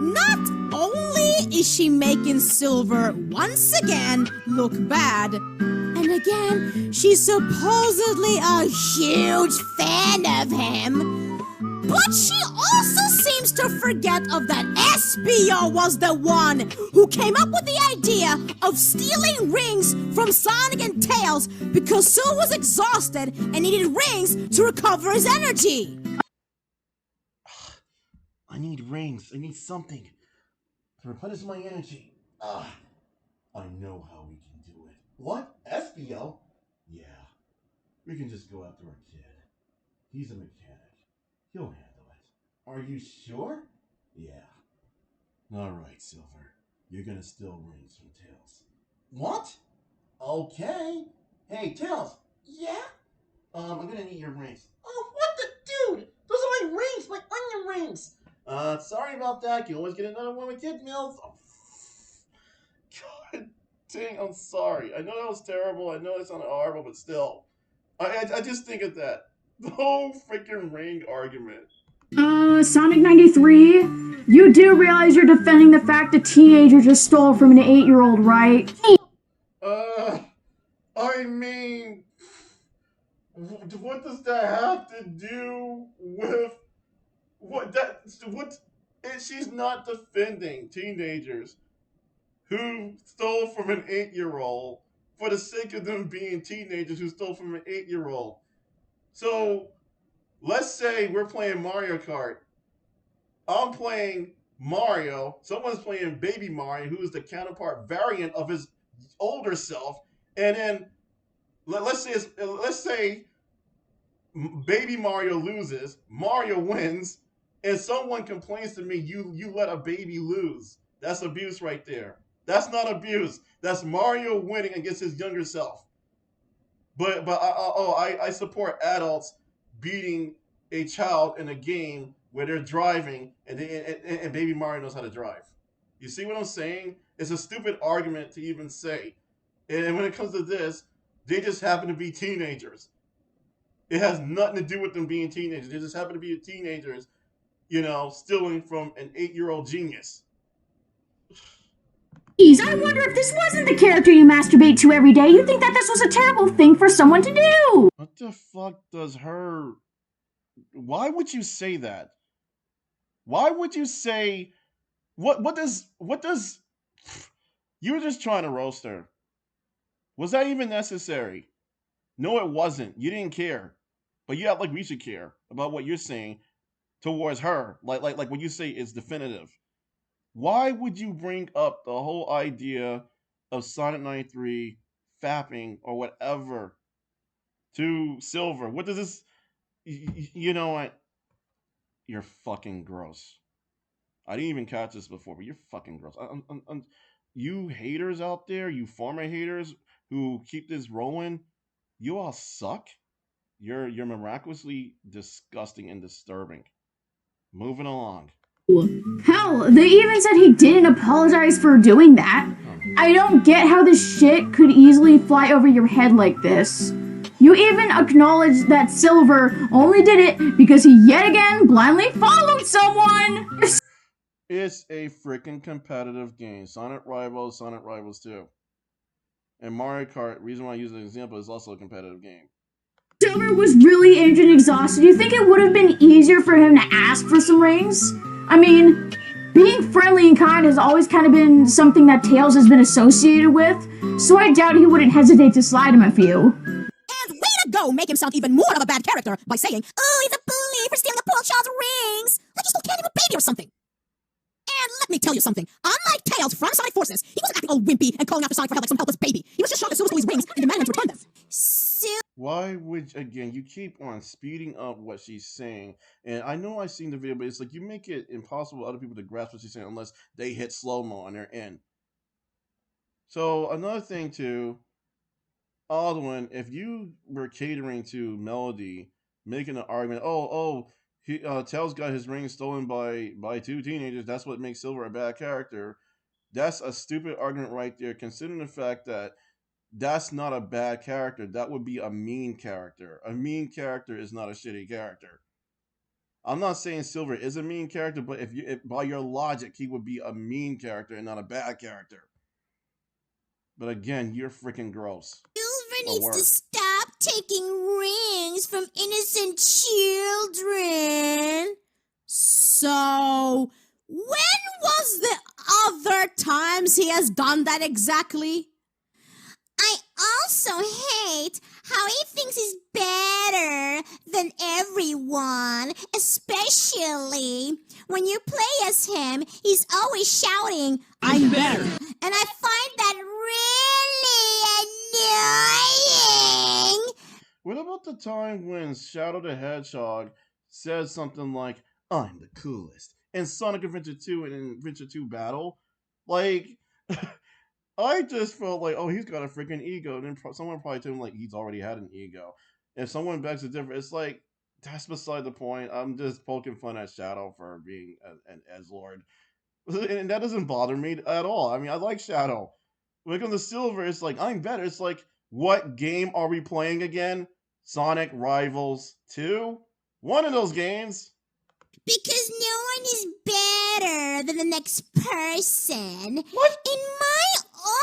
Not only is she making Silver once again look bad, and again, she's supposedly a huge fan of him, but she also seems to forget of that Espio was the one who came up with the idea of stealing rings from Sonic and Tails because Sil was exhausted and needed rings to recover his energy. I need rings. I need something to replenish my energy. I know how we can do it. What? SBL? Yeah. We can just go after our kid. He's a mechanic. He'll handle it. Are you sure? Yeah. Alright, Silver. You're gonna steal rings from Tails. What? Okay. Hey, Tails. Yeah? I'm gonna need your rings. Oh, what the dude? Those are my rings, my onion rings. Sorry about that. You always get another one with kid meals. Oh, God dang, I'm sorry. I know that was terrible. I know that sounded horrible, but still. I just think of that. The whole freaking ring argument. Sonic93, you do realize you're defending the fact a teenager just stole from an 8-year-old, right? I mean, what does that have to do with she's not defending teenagers who stole from an 8-year-old for the sake of them being teenagers who stole from an 8-year-old. So, let's say we're playing Mario Kart. I'm playing Mario. Someone's playing Baby Mario, who is the counterpart variant of his older self. And then let's say Baby Mario loses, Mario wins, and someone complains to me, you let a baby lose. That's abuse right there. That's not abuse. That's Mario winning against his younger self. But I support adults beating a child in a game where they're driving and Baby Mario knows how to drive. You see what I'm saying? It's a stupid argument to even say. And when it comes to this, they just happen to be teenagers. It has nothing to do with them being teenagers. They just happen to be teenagers, stealing from an 8-year-old genius. Geez, I wonder if this wasn't the character you masturbate to every day. You think that this was a terrible thing for someone to do. What the fuck does her... Why would you say that? Why would you say... What does... You were just trying to roast her. Was that even necessary? No, it wasn't. You didn't care. But you act like we should care about what you're saying towards her. Like what you say is definitive. Why would you bring up the whole idea of Sonic93 fapping or whatever to Silver? What does this... You know what? You're fucking gross. I didn't even catch this before, but you're fucking gross. You haters out there, you former haters who keep this rolling, you all suck. You're miraculously disgusting and disturbing. Moving along. Hell, they even said he didn't apologize for doing that. I don't get how this shit could easily fly over your head like this. You even acknowledge that Silver only did it because he yet again blindly followed someone. It's a freaking competitive game. Sonic Rivals 2. And Mario Kart, reason why I use an example, is also a competitive game. Silver was really injured and exhausted. You think it would have been easier for him to ask for some rings? I mean, being friendly and kind has always kind of been something that Tails has been associated with, so I doubt he wouldn't hesitate to slide him a few. And way to go make him sound even more of a bad character by saying, oh, he's a bully for stealing a poor child's rings. Like he still can't have a baby or something. And let me tell you something. Unlike Tails from Sonic Forces, he wasn't acting all wimpy and calling after Sonic for help like some helpless baby. He was just showing Silver his rings and demanding him to return them. Why would, again, you keep on speeding up what she's saying, and I know I've seen the video, but it's like you make it impossible for other people to grasp what she's saying unless they hit slow-mo on their end. So, another thing too, Alduin, if you were catering to Melody, making an argument, Tails got his ring stolen by 2 teenagers, that's what makes Silver a bad character, that's a stupid argument right there, considering the fact that that's not a bad character. That would be a mean character. A mean character is not a shitty character. I'm not saying Silver is a mean character, but if by your logic, he would be a mean character and not a bad character. But again, you're freaking gross. Silver needs to stop taking rings from innocent children. So, when was the other times he has done that exactly? I also hate how he thinks he's better than everyone, especially when you play as him, he's always shouting, I'm better. And I find that really annoying. What about the time when Shadow the Hedgehog says something like, I'm the coolest, in Sonic Adventure 2 and in Adventure 2 Battle? Like... I just felt like, oh, he's got a freaking ego. And then someone probably told him, like, he's already had an ego. If someone begs to differ, it's like, that's beside the point. I'm just poking fun at Shadow for being an edgelord. And that doesn't bother me at all. I mean, I like Shadow. When it comes to Silver, it's like, I'm better. It's like, what game are we playing again? Sonic Rivals 2? One of those games. Because no one is better than the next person. What? In my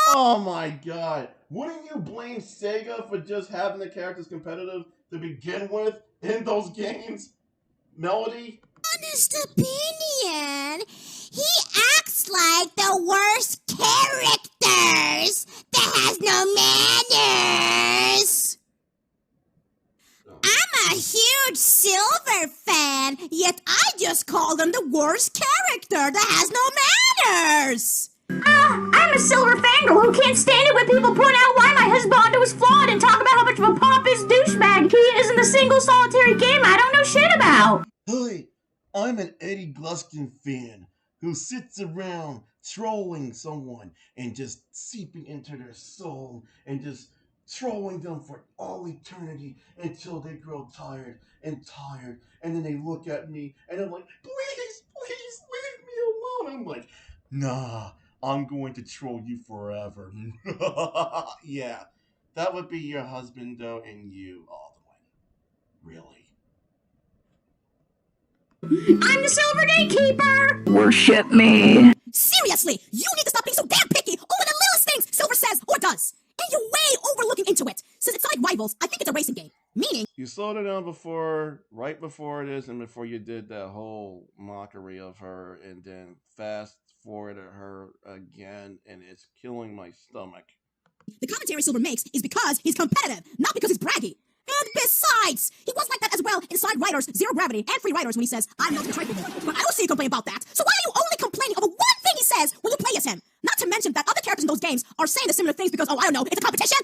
Oh my god. Wouldn't you blame Sega for just having the characters competitive to begin with in those games? Melody? honest opinion, he acts like the worst characters that has no manners. I'm a huge Silver fan, yet I just called him the worst character that has no manners. I'm a Silver fangirl who can't stand it when people point out why my husband was flawed and talk about how much of a pompous douchebag he is in the single solitary game I don't know shit about. Hey, I'm an Eddie Gluskin fan who sits around trolling someone and just seeping into their soul and just trolling them for all eternity until they grow tired, and then they look at me and they're like, please leave me alone. I'm like, nah, I'm going to troll you forever. Yeah, that would be your husband though, and you, Alduin. Really? I'm the Silver Gatekeeper! Worship me. Seriously, you need to stop being so damn picky over the littlest things Silver says or does. And you're way overlooking into it. Since it's like rivals, I think it's a racing game. Meaning, You slowed her down before, right before this, and before you did that whole mockery of her, and then fast forwarded her again, and it's killing my stomach. the commentary Silver makes is because he's competitive, not because he's braggy. And besides, he was like that as well inside Writers, Zero Gravity, and Free Writers when he says, I'm not going to trade with him. But I don't see you complain about that. So why are you only complaining over one thing he says when you play as him? Not to mention that other characters in those games are saying the similar things because, oh, I don't know, it's a competition?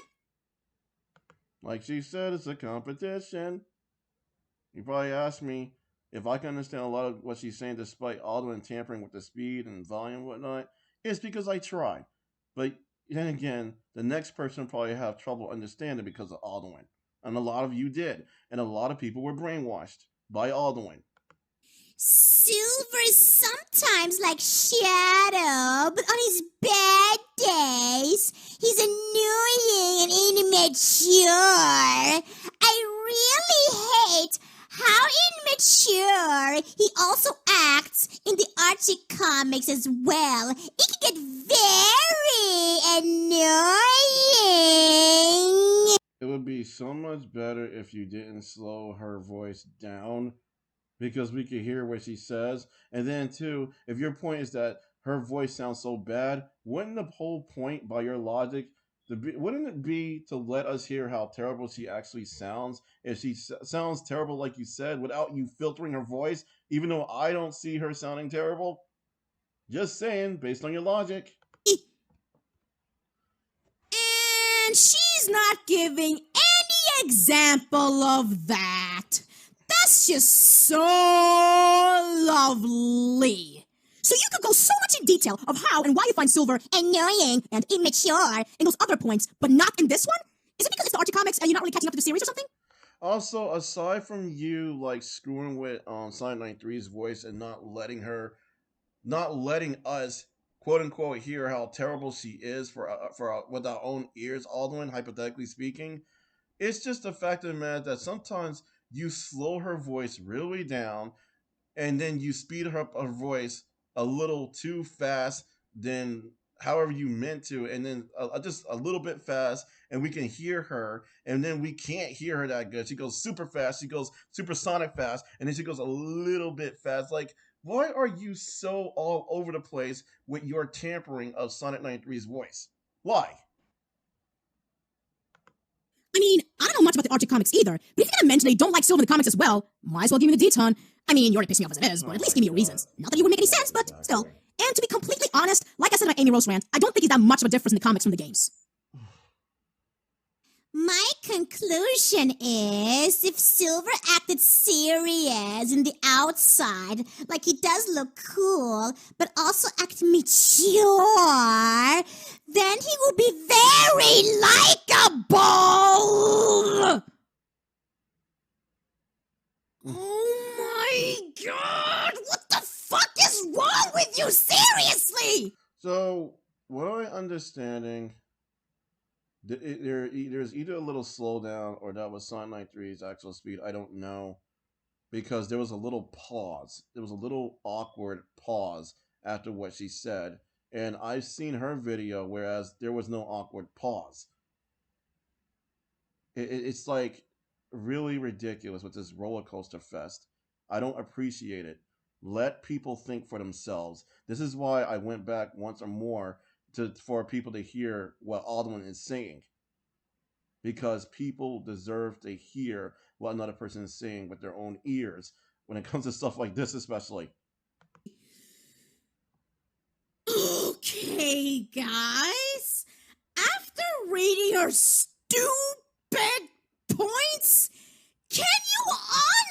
Like she said, it's a competition. You probably asked me if I can understand a lot of what she's saying despite Alduin tampering with the speed and volume and whatnot. It's because I tried. But then again, the next person probably have trouble understanding because of Alduin. And a lot of you did. And a lot of people were brainwashed by Alduin. Silver is sometimes like Shadow, but on his bad days, he's annoying and immature. I really hate how immature he also acts in the Archie comics as well. It can get very annoying. It would be so much better if you didn't slow her voice down because we could hear what she says. And then, too, if your point is that her voice sounds so bad, wouldn't the whole point, by your logic, wouldn't it be to let us hear how terrible she actually sounds? If she sounds terrible, like you said, without you filtering her voice, even though I don't see her sounding terrible? Just saying, based on your logic. And she's not giving any example of that. That's just so lovely. So you could go so much in detail of how and why you find Silver annoying and immature in those other points, but not in this one? Is it because it's the Archie comics and you're not really catching up to the series or something? Also, aside from you like screwing with Sonic93's voice and not letting us quote unquote hear how terrible she is for with our own ears, Alduin, hypothetically speaking, it's just the fact of the matter that sometimes you slow her voice really down and then you speed her up her voice a little too fast than however you meant to, and then just a little bit fast, and we can hear her, and then we can't hear her that good. She goes super fast, she goes supersonic fast, and then she goes a little bit fast. Like, why are you so all over the place with your tampering of Sonic93's voice? Why? I mean, I don't know much about the Archie comics either, but if you're gonna mention they don't like Silver in the comics as well, might as well give me the deton. I mean, you already pissed me off as it is, but at least give me your reasons. Not that you would make any sense, but still. And to be completely honest, like I said in my Amy Rose rant, I don't think he's that much of a difference in the comics from the games. My conclusion is if Silver acted serious in the outside, like he does look cool, but also act mature, then he will be very likable. Oh my god! What the fuck is wrong with you? Seriously! So, what am I understanding? There's either a little slowdown or that was Sonic93's actual speed. I don't know. Because there was a little pause. There was a little awkward pause after what she said. And I've seen her video, whereas there was no awkward pause. It's like really ridiculous with this roller coaster fest. I don't appreciate it. Let people think for themselves. This is why I went back once or more for people to hear what Alduin is saying. Because people deserve to hear what another person is saying with their own ears when it comes to stuff like this, especially. Okay, guys. After reading her stupid points, can you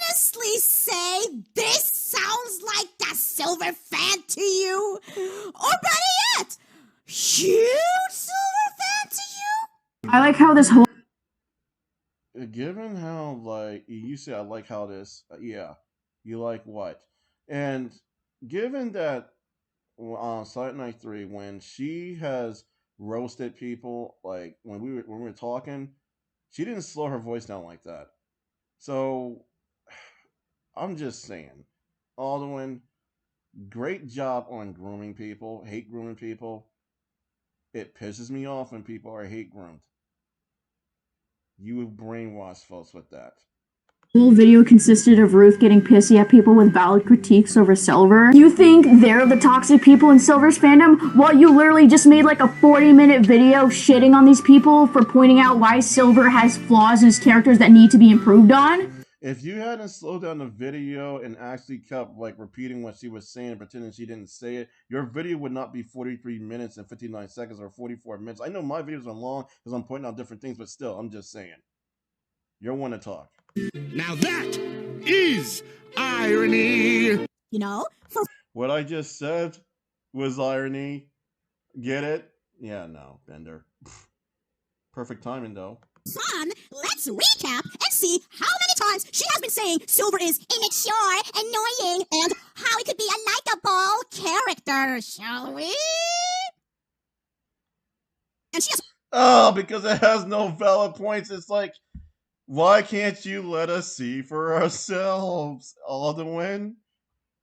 honestly say this sounds like the Silver fan to you? Or better yet, huge Silver fan to you? I like how this whole Given how, like, you say, I like how this, yeah, you like what? And given that on Sonic93, when she has roasted people, like when we were talking, she didn't slow her voice down like that. So I'm just saying, Alduin, great job on grooming people, hate grooming people. It pisses me off when people are hate groomed. You brainwash folks with that. The whole video consisted of Ruth getting pissy at people with valid critiques over Silver. You think they're the toxic people in Silver's fandom? Well, you literally just made like a 40-minute video shitting on these people for pointing out why Silver has flaws in his characters that need to be improved on. If you hadn't slowed down the video and actually kept like repeating what she was saying and pretending she didn't say it, your video would not be 43 minutes and 59 seconds or 44 minutes. I know my videos are long because I'm pointing out different things, but still, I'm just saying. You're one to talk. Now that is irony. You know, for What I just said was irony. Get it? Yeah, no, Bender. Perfect timing, though. fun, let's recap and see how many times she has been saying Silver is immature, annoying, and how he could be a likable character, shall we? And she has Oh, because it has no valid points. It's like, why can't you let us see for ourselves? Alduin?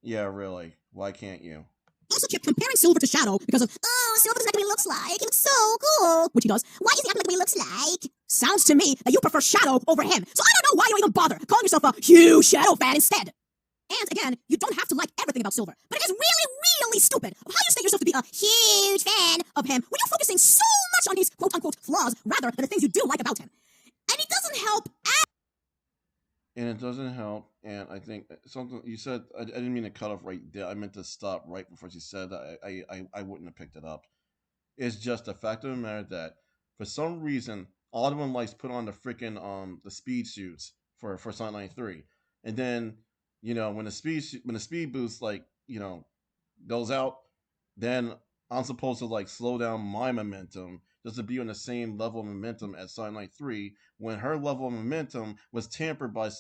Yeah, really. Why can't you? also kept comparing Silver to Shadow because of, oh, Silver doesn't act like what he looks like. He looks so cool. Which he does. Why is he acting like what he looks like? Sounds to me that you prefer Shadow over him. So I don't know why you even bother calling yourself a huge Shadow fan instead. And again, you don't have to like everything about Silver, but it is really, really stupid of how you state yourself to be a huge fan of him when you're focusing so much on his quote-unquote flaws rather than the things you do like about him. And it doesn't help And it doesn't help. And I think something you said, I didn't mean to cut off right there. I meant to stop right before she said that. I wouldn't have picked it up. It's just the fact of the matter that for some reason, Alduin likes put on the freaking the speed suits for Sonic93, and then when the speed boost goes out, then I'm supposed to like slow down my momentum just to be on the same level of momentum as Sonic93 when her level of momentum was tampered by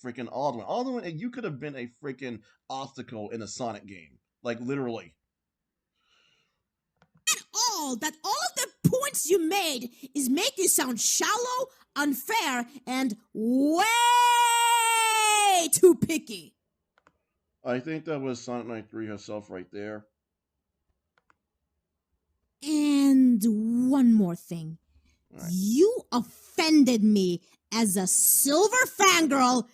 freaking Alduin. Alduin, you could have been a freaking obstacle in a Sonic game, like literally. that all of the points you made is make you sound shallow, unfair, and way too picky. I think that was Sonic93 herself right there. And one more thing. Right. You offended me as a Silver fangirl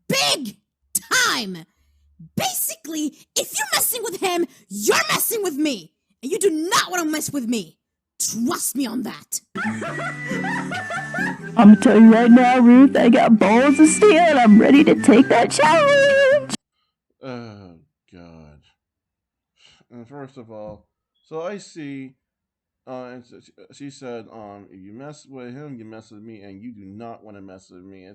big time. Basically, if you're messing with him, you're messing with me. And you do not want to mess with me. Trust me on that. I'm gonna tell you right now, Ruth, I got balls of steel and I'm ready to take that challenge. Oh, God. And first of all, so I see, and she said, if you mess with him, you mess with me, and you do not want to mess with me.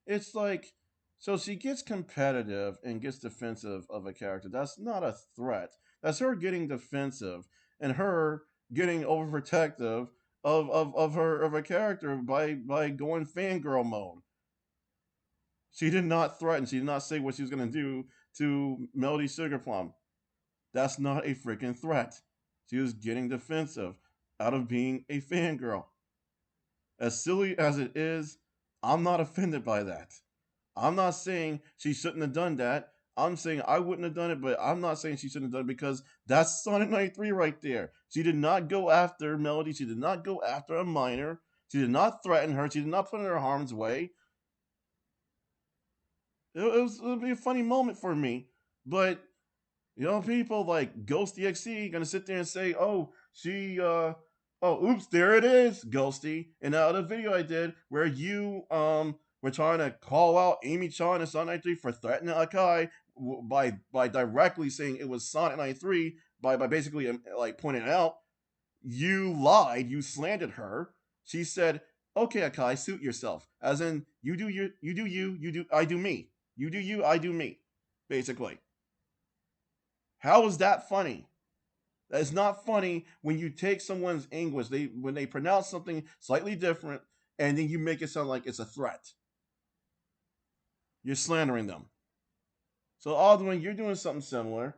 It's like, so she gets competitive and gets defensive of a character. That's not a threat. That's her getting defensive and her getting overprotective of her character by going fangirl mode. She did not threaten. She did not say what she was going to do to Melody Sugarplum. That's not a freaking threat. She was getting defensive out of being a fangirl. As silly as it is, I'm not offended by that. I'm not saying she shouldn't have done that. I'm saying I wouldn't have done it, but I'm not saying she shouldn't have done it because that's Sonic93 right there. She did not go after Melody. She did not go after a minor. She did not threaten her. She did not put her in harm's way. It would be a funny moment for me, but people like GhostEXE gonna sit there and say, "Oh, oops, there it is, Ghosty." And now the video I did where you were trying to call out Amy Chan and Sonic93 for threatening Akai by directly saying it was Sonic93 by basically like pointing it out. You lied. You slandered her. She said, "Okay, Akai, suit yourself." As in, you do I do me. You do you, I do me. Basically. How is that funny? That is not funny when you take someone's English, when they pronounce something slightly different, and then you make it sound like it's a threat. You're slandering them. So Alduin, you're doing something similar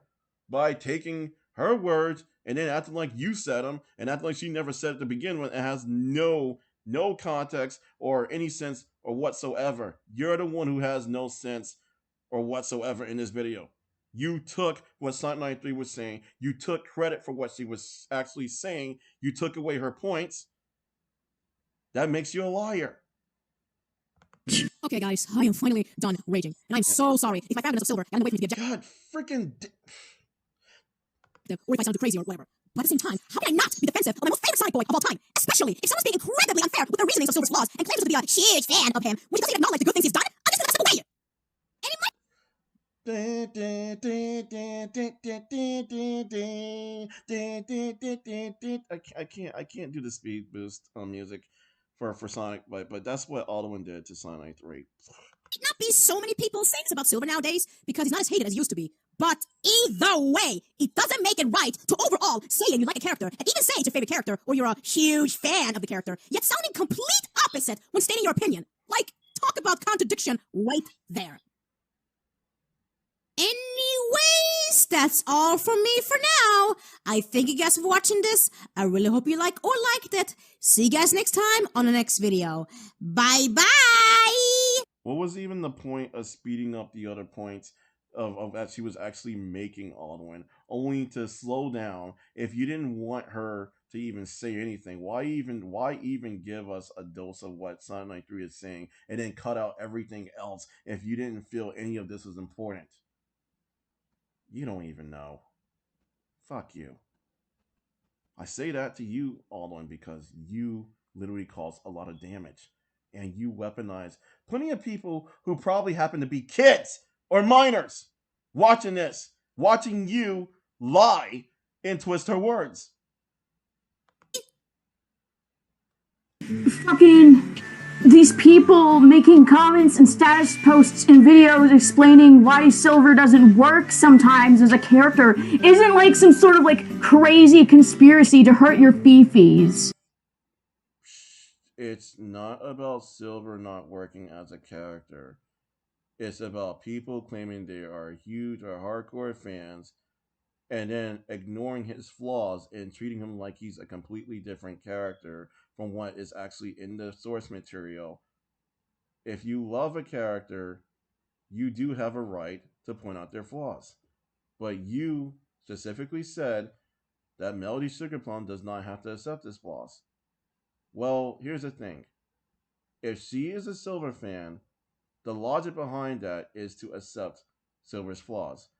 by taking her words and then acting like you said them and acting like she never said it to begin with and has no No context or any sense or whatsoever. You're the one who has no sense or whatsoever in this video. You took what Sonic93 was saying. You took credit for what she was actually saying. You took away her points. That makes you a liar. Okay, guys, I am finally done raging, and I'm so sorry if I 5 minutes of silver and I'm waiting for me to get God freaking. or if I sound too crazy or whatever. But at the same time, how can I not be defensive of my most favorite Sonic boy of all time? Especially if someone's being incredibly unfair with their reasonings of Silver's flaws and claims to be a huge fan of him when he doesn't even acknowledge the good things he's done. I'm just gonna step away. I can't do the speed boost music for Sonic, but that's what Alduin did to Sonic93. Not be so many people saying this about Silver nowadays because he's not as hated as he used to be. But either way, it doesn't make it right to overall saying you like a character and even saying it's your favorite character or you're a huge fan of the character, yet sounding complete opposite when stating your opinion. Like, talk about contradiction right there. Anyways, that's all from me for now. I thank you guys for watching this. I really hope you liked it. See you guys next time on the next video. Bye-bye! What was even the point of speeding up the other points of that she was actually making Alduin, only to slow down? If you didn't want her to even say anything, why even give us a dose of what Sonic93 is saying and then cut out everything else if you didn't feel any of this was important? You don't even know. Fuck you. I say that to you, Alduin, because you literally cause a lot of damage. And you weaponize plenty of people who probably happen to be kids or minors watching this, watching you lie and twist her words. Fucking these people making comments and status posts and videos explaining why Silver doesn't work sometimes as a character isn't like some sort of like crazy conspiracy to hurt your fifis. It's not about Silver not working as a character. It's about people claiming they are huge or hardcore fans and then ignoring his flaws and treating him like he's a completely different character from what is actually in the source material. If you love a character, you do have a right to point out their flaws. But you specifically said that Melody Sugarplum does not have to accept his flaws. Well, here's the thing. If she is a Silver fan, the logic behind that is to accept Silver's flaws.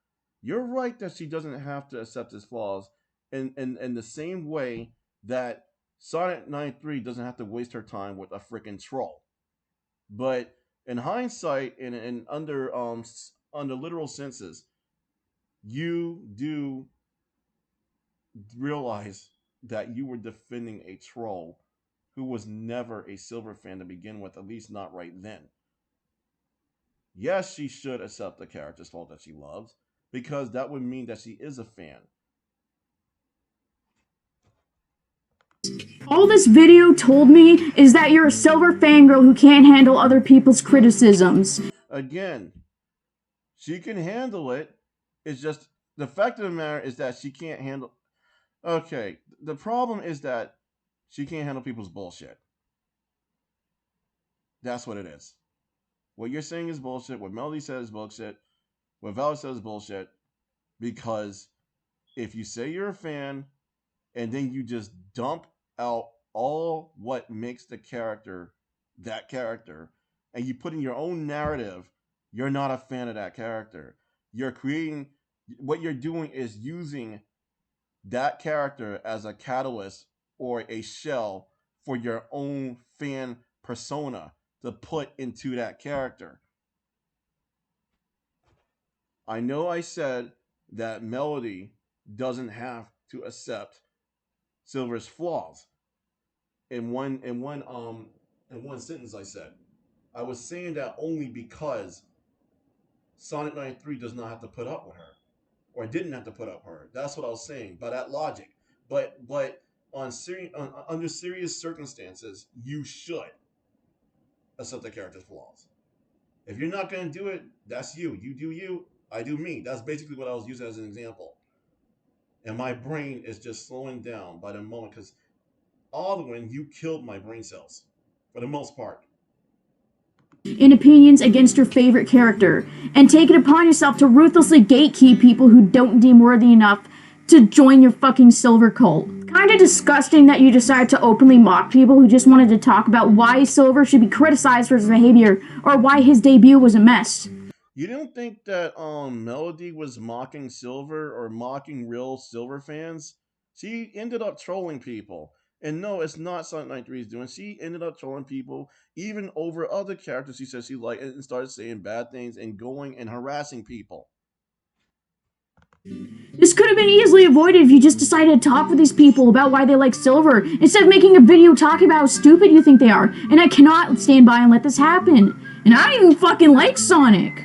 You're right that she doesn't have to accept his flaws in the same way that Sonic93 doesn't have to waste her time with a freaking troll. But in hindsight and under literal senses, you do realize that you were defending a troll who was never a Silver fan to begin with, at least not right then. Yes, she should accept the character's fault that she loves, because that would mean that she is a fan. All this video told me is that you're a Silver fangirl who can't handle other people's criticisms. Again, she can handle it. It's just the fact of the matter is that she can't handle. Okay, the problem is that she can't handle people's bullshit. That's what it is. What you're saying is bullshit. What Melody says is bullshit. What Val says is bullshit. Because if you say you're a fan and then you just dump out all what makes the character that character and you put in your own narrative, you're not a fan of that character. You're creating, what you're doing is using that character as a catalyst or a shell for your own fan persona to put into that character. I know I said that Melody doesn't have to accept Silver's flaws. In one sentence I said. I was saying that only because Sonic93 does not have to put up with her. Or didn't have to put up with her. That's what I was saying, by that logic. But under serious circumstances, you should accept the character's flaws. If you're not going to do it, that's you. You do you, I do me. That's basically what I was using as an example. And my brain is just slowing down by the moment because Alduin, you killed my brain cells. for the most part. In opinions against your favorite character, and take it upon yourself to ruthlessly gatekeep people who don't deem worthy enough to join your fucking Silver cult. Kinda disgusting that you decided to openly mock people who just wanted to talk about why Silver should be criticized for his behavior or why his debut was a mess. You don't think that Melody was mocking Silver or mocking real Silver fans? She ended up trolling people. And no, it's not Sonic93's doing. She ended up trolling people even over other characters she said she liked and started saying bad things and going and harassing people. This could have been easily avoided if you just decided to talk with these people about why they like Silver, instead of making a video talking about how stupid you think they are. And I cannot stand by and let this happen. And I don't even fucking like Sonic.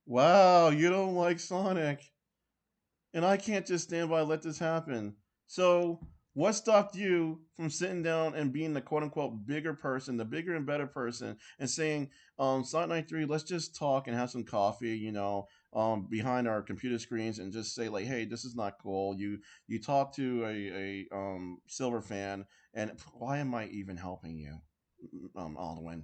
Wow, you don't like Sonic. And I can't just stand by and let this happen. So, what stopped you from sitting down and being the quote unquote bigger person, the bigger and better person, and saying, Sonic93, let's just talk and have some coffee, behind our computer screens and just say, like, hey, this is not cool. You talk to a Silver fan, and why am I even helping you, Alduin?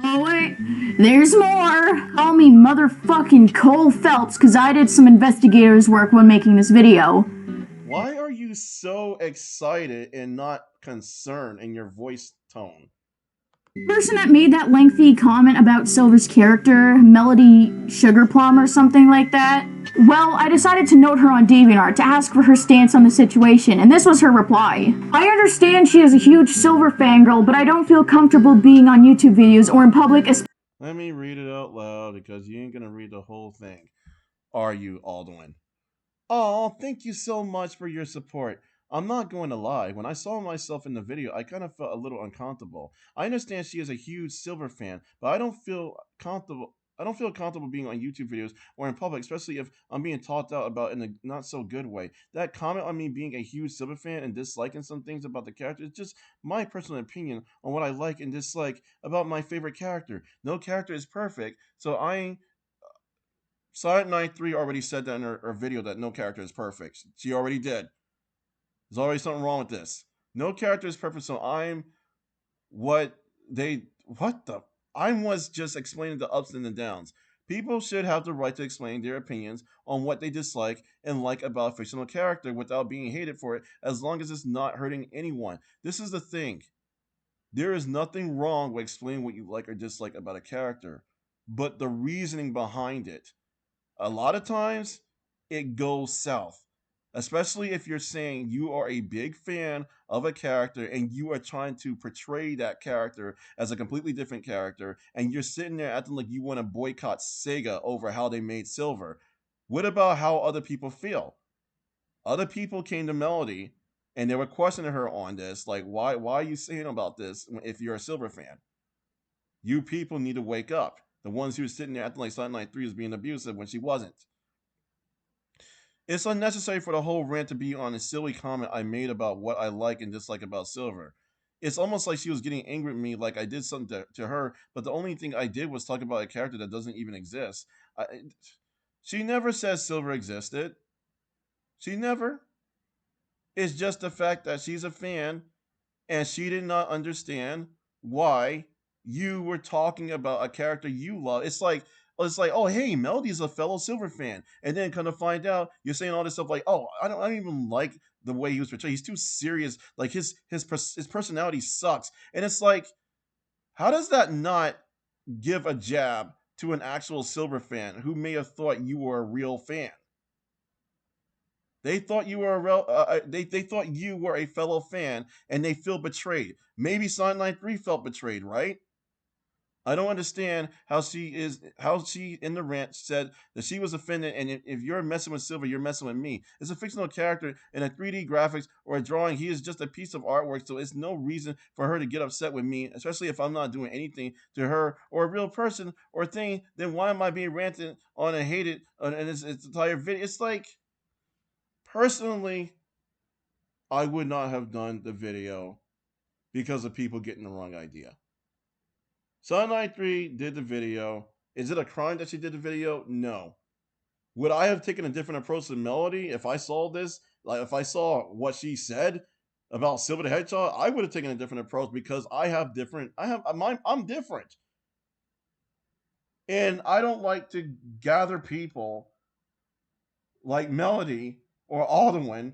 Oh wait, there's more! Call me motherfucking Cole Phelps, cause I did some investigator's work when making this video. Why are you so excited and not concerned in your voice tone? The person that made that lengthy comment about Silver's character, Melody Sugarplum or something like that, well, I decided to note her on DeviantArt to ask for her stance on the situation, and this was her reply. I understand she is a huge Silver fangirl, but I don't feel comfortable being on YouTube videos or in public. Let me read it out loud because you ain't gonna read the whole thing. Are you, Alduin? Oh, thank you so much for your support. I'm not going to lie, when I saw myself in the video, I kind of felt a little uncomfortable. I understand she is a huge Silver fan, but I don't feel comfortable. I don't feel comfortable being on YouTube videos or in public, especially if I'm being talked out about in a not so good way. That comment on me being a huge Silver fan and disliking some things about the character is just my personal opinion on what I like and dislike about my favorite character. No character is perfect, so Sonic93 already said that in her video that no character is perfect. She already did. There's always something wrong with this. No character is perfect, so what they what the I'm was just explaining the ups and the downs. People should have the right to explain their opinions on what they dislike and like about a fictional character without being hated for it, as long as it's not hurting anyone. This is the thing. There is nothing wrong with explaining what you like or dislike about a character, but the reasoning behind it. A lot of times it goes south, especially if you're saying you are a big fan of a character and you are trying to portray that character as a completely different character, and you're sitting there acting like you want to boycott Sega over how they made Silver. What about how other people feel? Other people came to Melody and they were questioning her on this, like, why are you saying about this if you're a Silver fan? You people need to wake up. The ones who were sitting there acting like Sonic93 was being abusive when she wasn't. It's unnecessary for the whole rant to be on a silly comment I made about what I like and dislike about Silver. It's almost like she was getting angry at me like I did something to her, but the only thing I did was talk about a character that doesn't even exist. She never says Silver existed. She never. It's just the fact that she's a fan and she did not understand why you were talking about a character you love. It's like, oh hey, Melody's a fellow Silver fan, and then kind of find out you're saying all this stuff like, oh, I don't even like the way he was portrayed. He's too serious. Like his personality sucks, and it's like, how does that not give a jab to an actual Silver fan who may have thought you were a real fan? They thought you were a they thought you were a fellow fan, and they feel betrayed. Maybe Sonic93 felt betrayed, right? I don't understand how she in the rant said that she was offended, and if you're messing with Silver, you're messing with me. It's a fictional character in a 3D graphics or a drawing. He is just a piece of artwork, so it's no reason for her to get upset with me, especially if I'm not doing anything to her or a real person or thing. Then why am I being ranted on and hated on in its entire video? It's like, personally, I would not have done the video because of people getting the wrong idea. Sonic93 did the video. Is it a crime that she did the video? No. Would I have taken a different approach to Melody if I saw this? Like, if I saw what she said about Silver the Hedgehog, I would have taken a different approach because I'm different. And I don't like to gather people like Melody or Alduin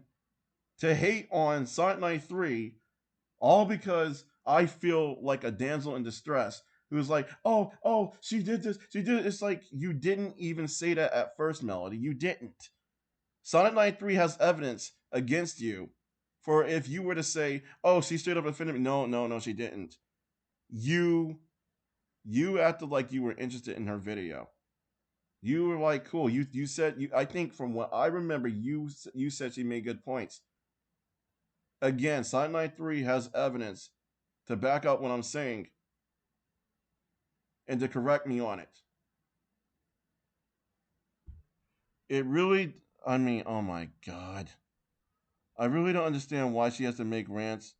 to hate on Sonic93 all because I feel like a damsel in distress who's like, oh, she did this, she did it. It's like, you didn't even say that at first, Melody. You didn't. Sonic93 has evidence against you for if you were to say, oh, she straight up offended me. No, she didn't. You acted like you were interested in her video. You were like, cool. You said, I think from what I remember, you said she made good points. Again, Sonic93 has evidence to back up what I'm saying and to correct me on it. It really, I mean, oh my God. I really don't understand why she has to make rants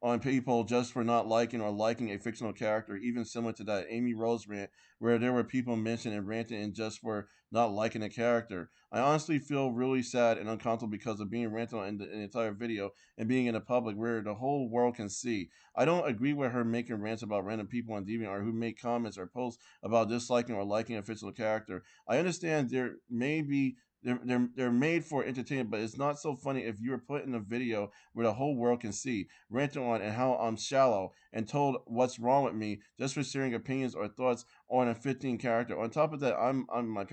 on people just for not liking or liking a fictional character, even similar to that Amy Rose rant, where there were people mentioned and ranting and just for not liking a character. I honestly feel really sad and uncomfortable because of being ranted on in the entire video and being in the public where the whole world can see. I don't agree with her making rants about random people on DeviantArt who make comments or posts about disliking or liking a fictional character. I understand there may be they're made for entertainment, but it's not so funny if you were put in a video where the whole world can see, ranting on and how I'm shallow and told what's wrong with me just for sharing opinions or thoughts on a 15 character. On top of that, I'm my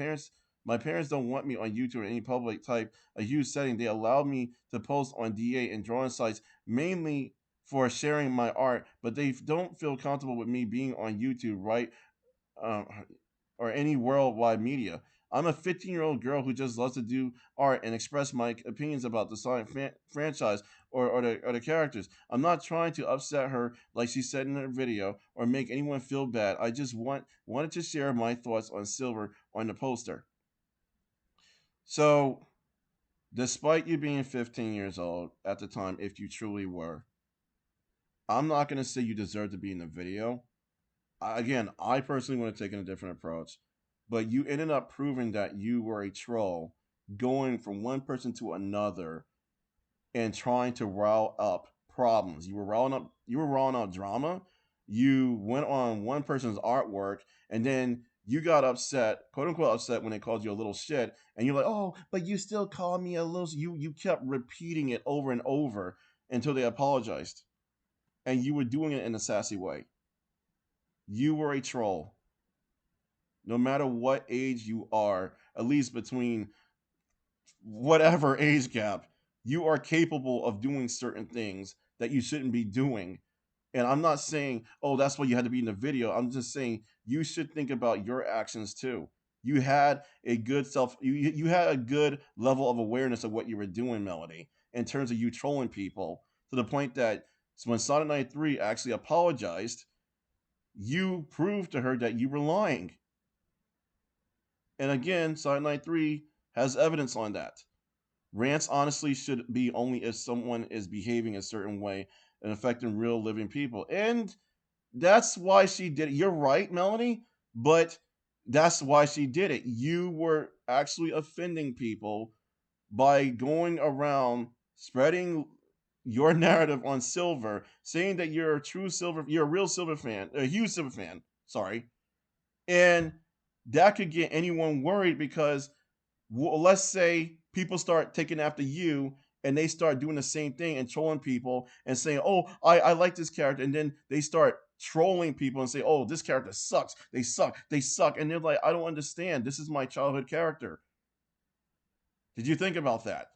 parents don't want me on YouTube or any public type a huge setting. They allow me to post on DA and drawing sites mainly for sharing my art, but they don't feel comfortable with me being on YouTube, right? Um, or any worldwide media. I'm a 15-year-old girl who just loves to do art and express my opinions about the Sonic franchise or the characters. I'm not trying to upset her like she said in her video or make anyone feel bad. I just wanted to share my thoughts on Silver on the poster. So, despite you being 15 years old at the time, if you truly were, I'm not going to say you deserve to be in the video. Again, I personally would have taken a different approach, but you ended up proving that you were a troll, going from one person to another and trying to rile up problems. You were riling up drama. You went on one person's artwork and then you got upset, quote unquote upset, when they called you a little shit, and you're like, oh, but you still call me a little. You kept repeating it over and over until they apologized, and you were doing it in a sassy way. You were a troll. No matter what age you are, at least between whatever age gap, you are capable of doing certain things that you shouldn't be doing. And I'm not saying, oh, that's why you had to be in the video. I'm just saying you should think about your actions too. You had a good you had a good level of awareness of what you were doing, Melody, in terms of you trolling people to the point that when Sonic93 actually apologized, you proved to her that you were lying. And again, Sonic93 has evidence on that. Rants honestly should be only if someone is behaving a certain way and affecting real living people. And that's why she did it. You're right, Melanie, but that's why she did it. You were actually offending people by going around spreading your narrative on Silver, saying that you're a real Silver fan, a huge Silver fan, sorry. And that could get anyone worried because let's say people start taking after you and they start doing the same thing and trolling people and saying, oh, I like this character. And then they start trolling people and say, oh, this character sucks. They suck. And they're like, I don't understand. This is my childhood character. Did you think about that?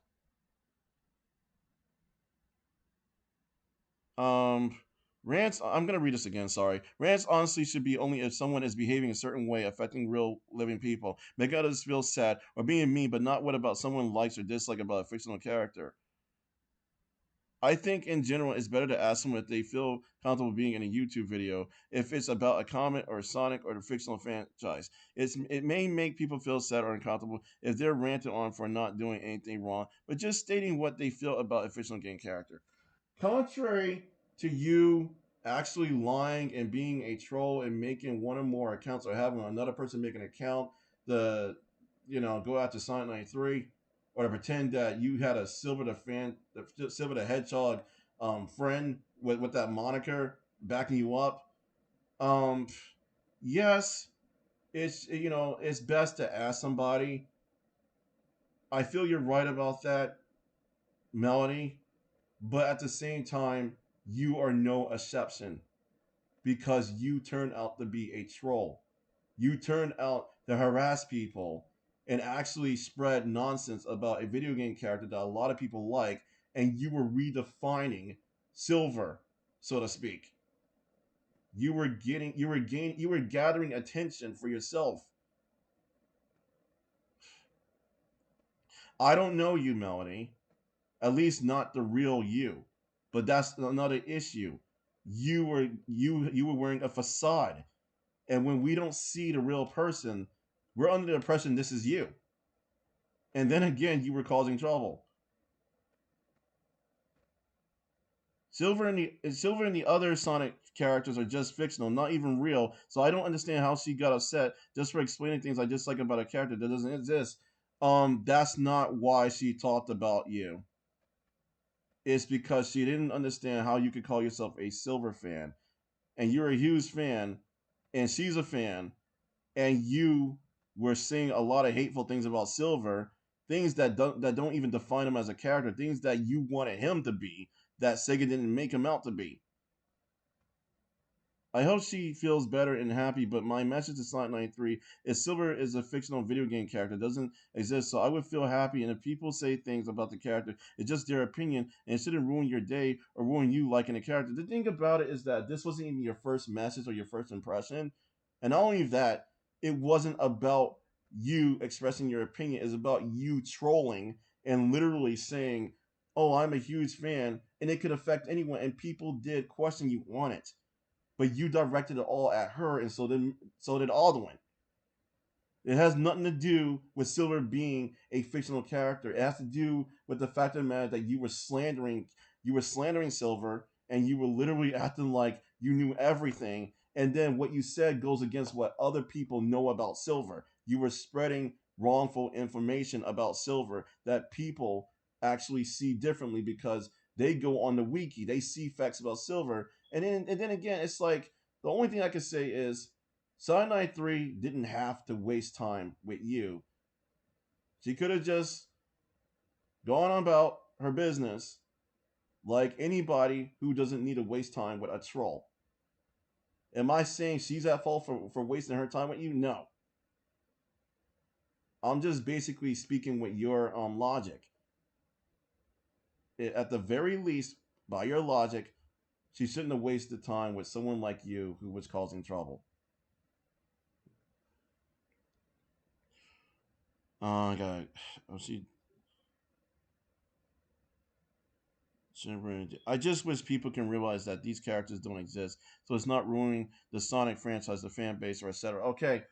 Rants, I'm going to read this again, sorry. Rants honestly should be only if someone is behaving a certain way, affecting real living people, make others feel sad, or being mean, but not what about someone likes or dislikes about a fictional character. I think in general, it's better to ask someone if they feel comfortable being in a YouTube video, if it's about a comic or Sonic or the fictional franchise. It may make people feel sad or uncomfortable if they're ranting on for not doing anything wrong, but just stating what they feel about a fictional game character. Contrary to you actually lying and being a troll and making one or more accounts or having another person make an account to, go after Sonic93 or to pretend that you had a Silver the Hedgehog friend with that moniker backing you up. Um, yes, it's best to ask somebody. I feel you're right about that, Melanie, but at the same time, you are no exception because you turned out to be a troll. You turned out to harass people and actually spread nonsense about a video game character that a lot of people like, and you were redefining Silver, so to speak. You were gathering attention for yourself. I don't know you, Melanie. At least not the real you. But that's another issue. You were wearing a facade. And when we don't see the real person, we're under the impression this is you. And then again, you were causing trouble. Silver and the other Sonic characters are just fictional, not even real. So I don't understand how she got upset just for explaining things I dislike about a character that doesn't exist. That's not why she talked about you. It's because she didn't understand how you could call yourself a Silver fan, and you're a huge fan, and she's a fan, and you were saying a lot of hateful things about Silver, things that don't even define him as a character, things that you wanted him to be, that Sega didn't make him out to be. I hope she feels better and happy, but my message to Sonic93 is Silver is a fictional video game character, doesn't exist, so I would feel happy, and if people say things about the character, it's just their opinion, and it shouldn't ruin your day or ruin you liking a character. The thing about it is that this wasn't even your first message or your first impression, and not only that, it wasn't about you expressing your opinion, it's about you trolling and literally saying, oh, I'm a huge fan, and it could affect anyone, and people did question you on it. But you directed it all at her, and so did Alduin. It has nothing to do with Silver being a fictional character. It has to do with the fact of the matter that you were slandering Silver, and you were literally acting like you knew everything. And then what you said goes against what other people know about Silver. You were spreading wrongful information about Silver that people actually see differently because they go on the wiki, they see facts about Silver, and then again, it's like the only thing I can say is Sonic93 didn't have to waste time with you. She could have just gone about her business like anybody who doesn't need to waste time with a troll. Am I saying she's at fault for wasting her time with you? No. I'm just basically speaking with your logic. At the very least, by your logic, she shouldn't have wasted time with someone like you who was causing trouble. Oh, God. Oh, I just wish people can realize that these characters don't exist, so it's not ruining the Sonic franchise, the fan base, or etc. Okay.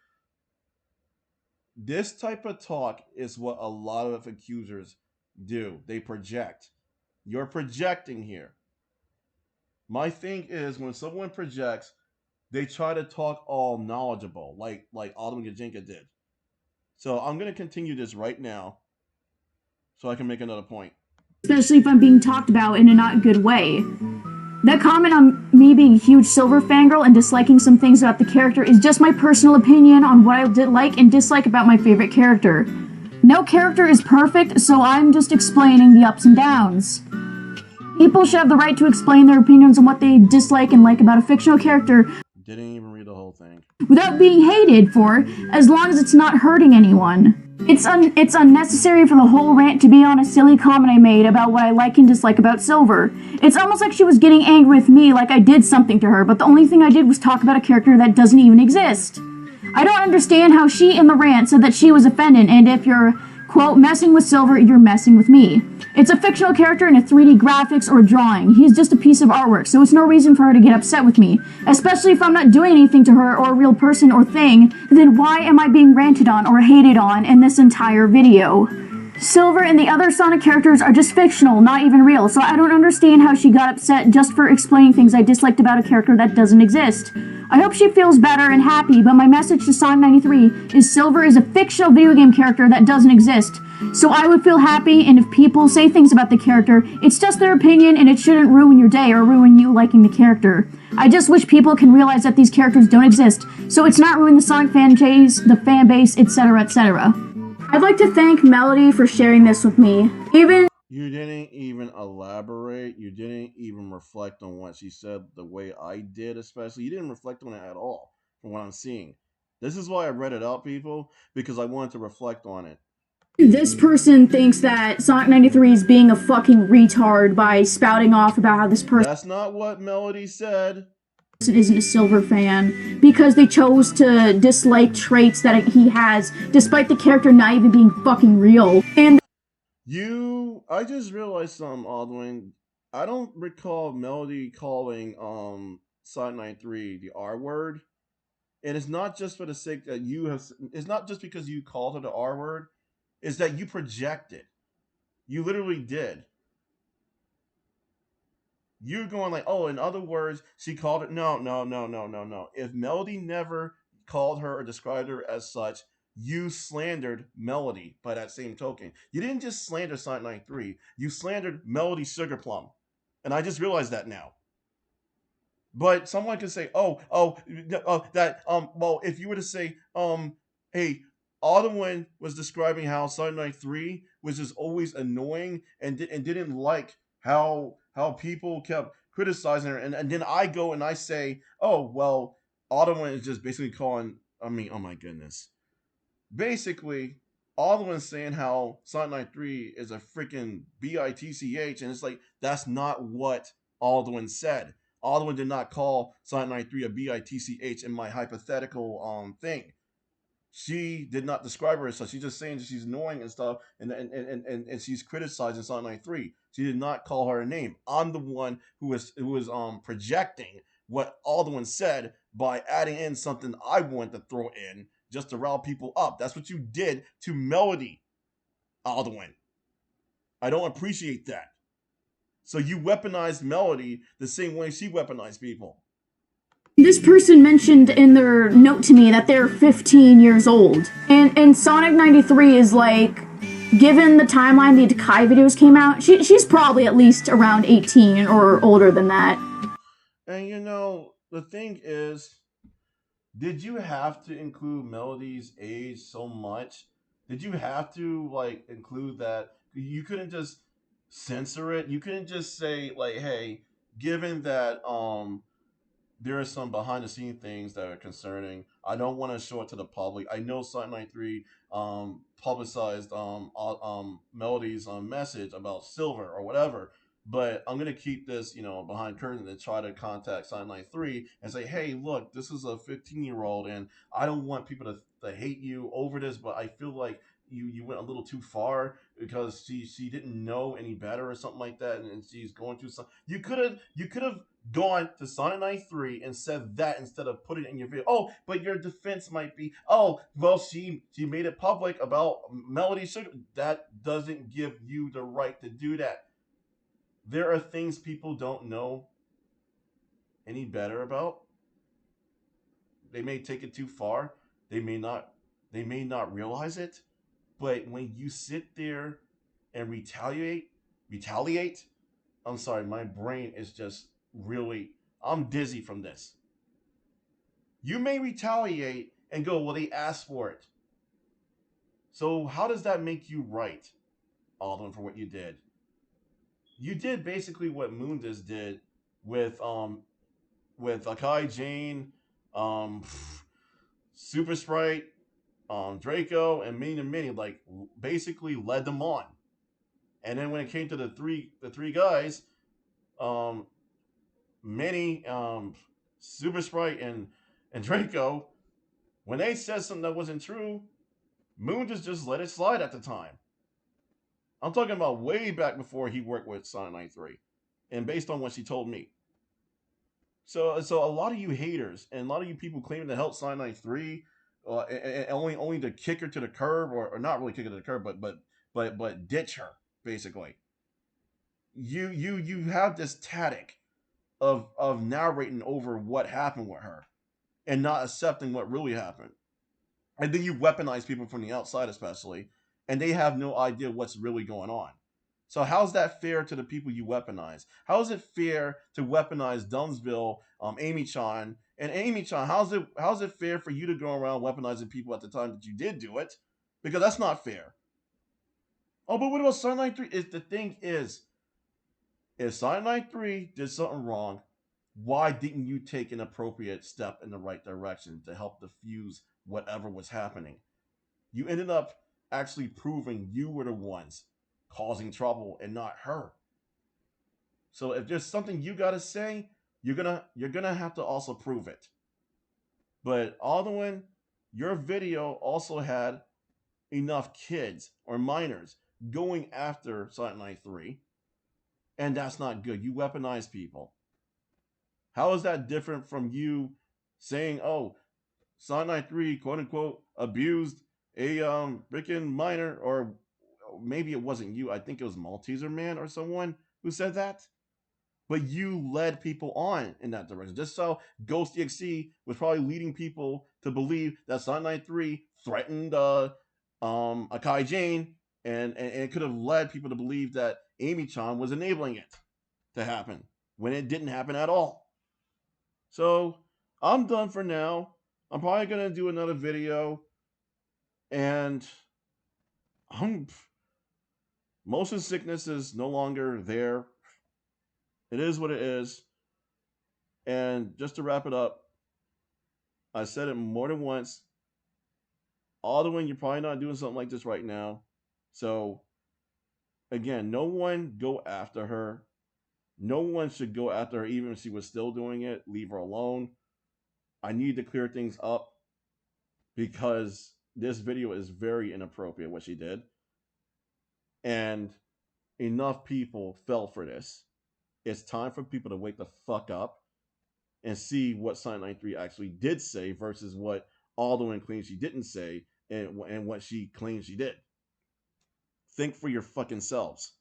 This type of talk is what a lot of accusers do. They project. You're projecting here. My thing is when someone projects, they try to talk all knowledgeable, like Alduin Gijinka did. So I'm going to continue this right now so I can make another point. Especially if I'm being talked about in a not good way. That comment on me being a huge Silver fangirl and disliking some things about the character is just my personal opinion on what I did like and dislike about my favorite character. No character is perfect, so I'm just explaining the ups and downs. People should have the right to explain their opinions on what they dislike and like about a fictional character Didn't even read the whole thing. without being hated for, as long as it's not hurting anyone. It's unnecessary for the whole rant to be on a silly comment I made about what I like and dislike about Silver. It's almost like she was getting angry with me like I did something to her, but the only thing I did was talk about a character that doesn't even exist. I don't understand how she in the rant said that she was offended, and if you're, quote, messing with Silver, you're messing with me. It's a fictional character in a 3D graphics or a drawing. He's just a piece of artwork, so it's no reason for her to get upset with me. Especially if I'm not doing anything to her or a real person or thing, then why am I being ranted on or hated on in this entire video? Silver and the other Sonic characters are just fictional, not even real, so I don't understand how she got upset just for explaining things I disliked about a character that doesn't exist. I hope she feels better and happy, but my message to Sonic93 is Silver is a fictional video game character that doesn't exist. So I would feel happy, and if people say things about the character, it's just their opinion and it shouldn't ruin your day or ruin you liking the character. I just wish people can realize that these characters don't exist, so it's not ruining the Sonic fan base, the fan base, etc., etc. I'd like to thank Melody for sharing this with me. You didn't even elaborate. You didn't even reflect on what she said the way I did, especially. You didn't reflect on it at all from what I'm seeing. This is why I read it out, people, because I wanted to reflect on it. This person thinks that Sonic93 is being a fucking retard by spouting off about how this person That's not what Melody said. Isn't a Silver fan because they chose to dislike traits that he has, despite the character not even being fucking real. And I just realized something, Alduin. I don't recall Melody calling Sonic93 the R word. And it's not just for the sake that it's not just because you called her the R word, it's that you projected. You literally did. You're going like, oh, in other words, she called it. No. If Melody never called her or described her as such, you slandered Melody by that same token. You didn't just slander Sonic93, you slandered Melody Sugar Plum. And I just realized that now. But someone could say, well, if you were to say, hey, Alduin was describing how Sonic93 was just always annoying and didn't like how people kept criticizing her, and then I go and I say, oh well, Alduin is just basically calling. I mean, oh my goodness, basically. Alduin's saying how Sonic93 is a freaking bitch, and it's like that's not what Alduin said. Alduin did not call Sonic93 a bitch in my hypothetical thing. She did not describe her as such. She's just saying that she's annoying and stuff, and she's criticizing Sonic93. She did not call her a name. I'm the one who was projecting what Alduin said by adding in something I wanted to throw in just to rile people up. That's what you did to Melody, Alduin. I don't appreciate that. So you weaponized Melody the same way she weaponized people. this person mentioned in their note to me that they're 15 years old. And Sonic93 is like, given the timeline the at.I videos came out, she's probably at least around 18 or older than that. And you know, the thing is, did you have to include Melody's age so much? Did you have to like include that? You couldn't just censor it. You couldn't just say like, hey, given that there are some behind the scene things that are concerning. I don't want to show it to the public. I know Sonic93 publicized Melody's message about Silver or whatever, but I'm gonna keep this, behind curtains and try to contact Sonic93 and say, hey, look, this is a 15-year-old, and I don't want people to hate you over this, but I feel like you went a little too far because she didn't know any better or something like that, and she's going through some. You could have gone to Sonic93 and said that instead of putting it in your video. Oh, but your defense might be, oh, well, she made it public about Melody Sugar. That doesn't give you the right to do that. There are things people don't know any better about. They may take it too far. They may not realize it. But when you sit there and retaliate, I'm sorry, my brain is just really, I'm dizzy from this. You may retaliate and go, well, they asked for it. So how does that make you right, Alduin, for what you did? You did basically what Mundus did with Akai Jane, Super Sprite, Draco, and many, like basically led them on. And then when it came to the three guys, Minnie, Super Sprite, and Draco, when they said something that wasn't true, Moon just let it slide at the time. I'm talking about way back before he worked with Sonic93, and based on what she told me. So a lot of you haters and a lot of you people claiming to help Sonic93, and only to kick her to the curb, or not really kick her to the curb, but ditch her basically. You have this tactic of narrating over what happened with her. and not accepting what really happened. And then you weaponize people from the outside, especially, and they have no idea what's really going on. So how's that fair to the people you weaponize? How is it fair to weaponize Dumbsville, Amy-chan, and Amy-chan? How's it fair for you to go around weaponizing people at the time that you did do it? Because that's not fair. Oh, but what about Sonic93? Is the thing is, if Sonic93 did something wrong, why didn't you take an appropriate step in the right direction to help diffuse whatever was happening? You ended up actually proving you were the ones causing trouble and not her. So if there's something you gotta say, you're gonna have to also prove it. But Alduin, your video also had enough kids or minors going after Sonic93, and that's not good. You weaponize people. How is that different from you saying, "Oh, Sonic93 quote unquote abused a freaking minor," or maybe it wasn't you. I think it was Malteser Man or someone who said that. But you led people on in that direction. Just so Ghost EXE was probably leading people to believe that Sonic93 threatened Akai Jane, and it could have led people to believe that Amy-chan was enabling it to happen when it didn't happen at all. So I'm done for now. I'm probably gonna do another video, and motion sickness is no longer there. It is what it is. And just to wrap it up, I said it more than once. Alduin, you're probably not doing something like this right now. So again, no one go after her. No one should go after her, even if she was still doing it. Leave her alone. I need to clear things up because this video is very inappropriate, what she did. And enough people fell for this. It's time for people to wake the fuck up and see what Sonic93 actually did say versus what Alduin claims she didn't say and what she claims she did. Think for your fucking selves.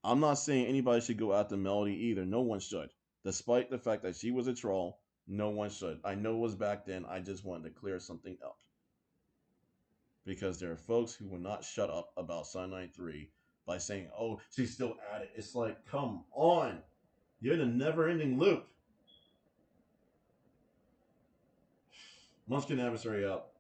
I'm not saying anybody should go after Melody either. No one should. Despite the fact that she was a troll, no one should. I know it was back then. I just wanted to clear something up. Because there are folks who will not shut up about Sonic93 by saying, "Oh, she's still at it." It's like, come on. You're in a never-ending loop. Munchkin Adversary out.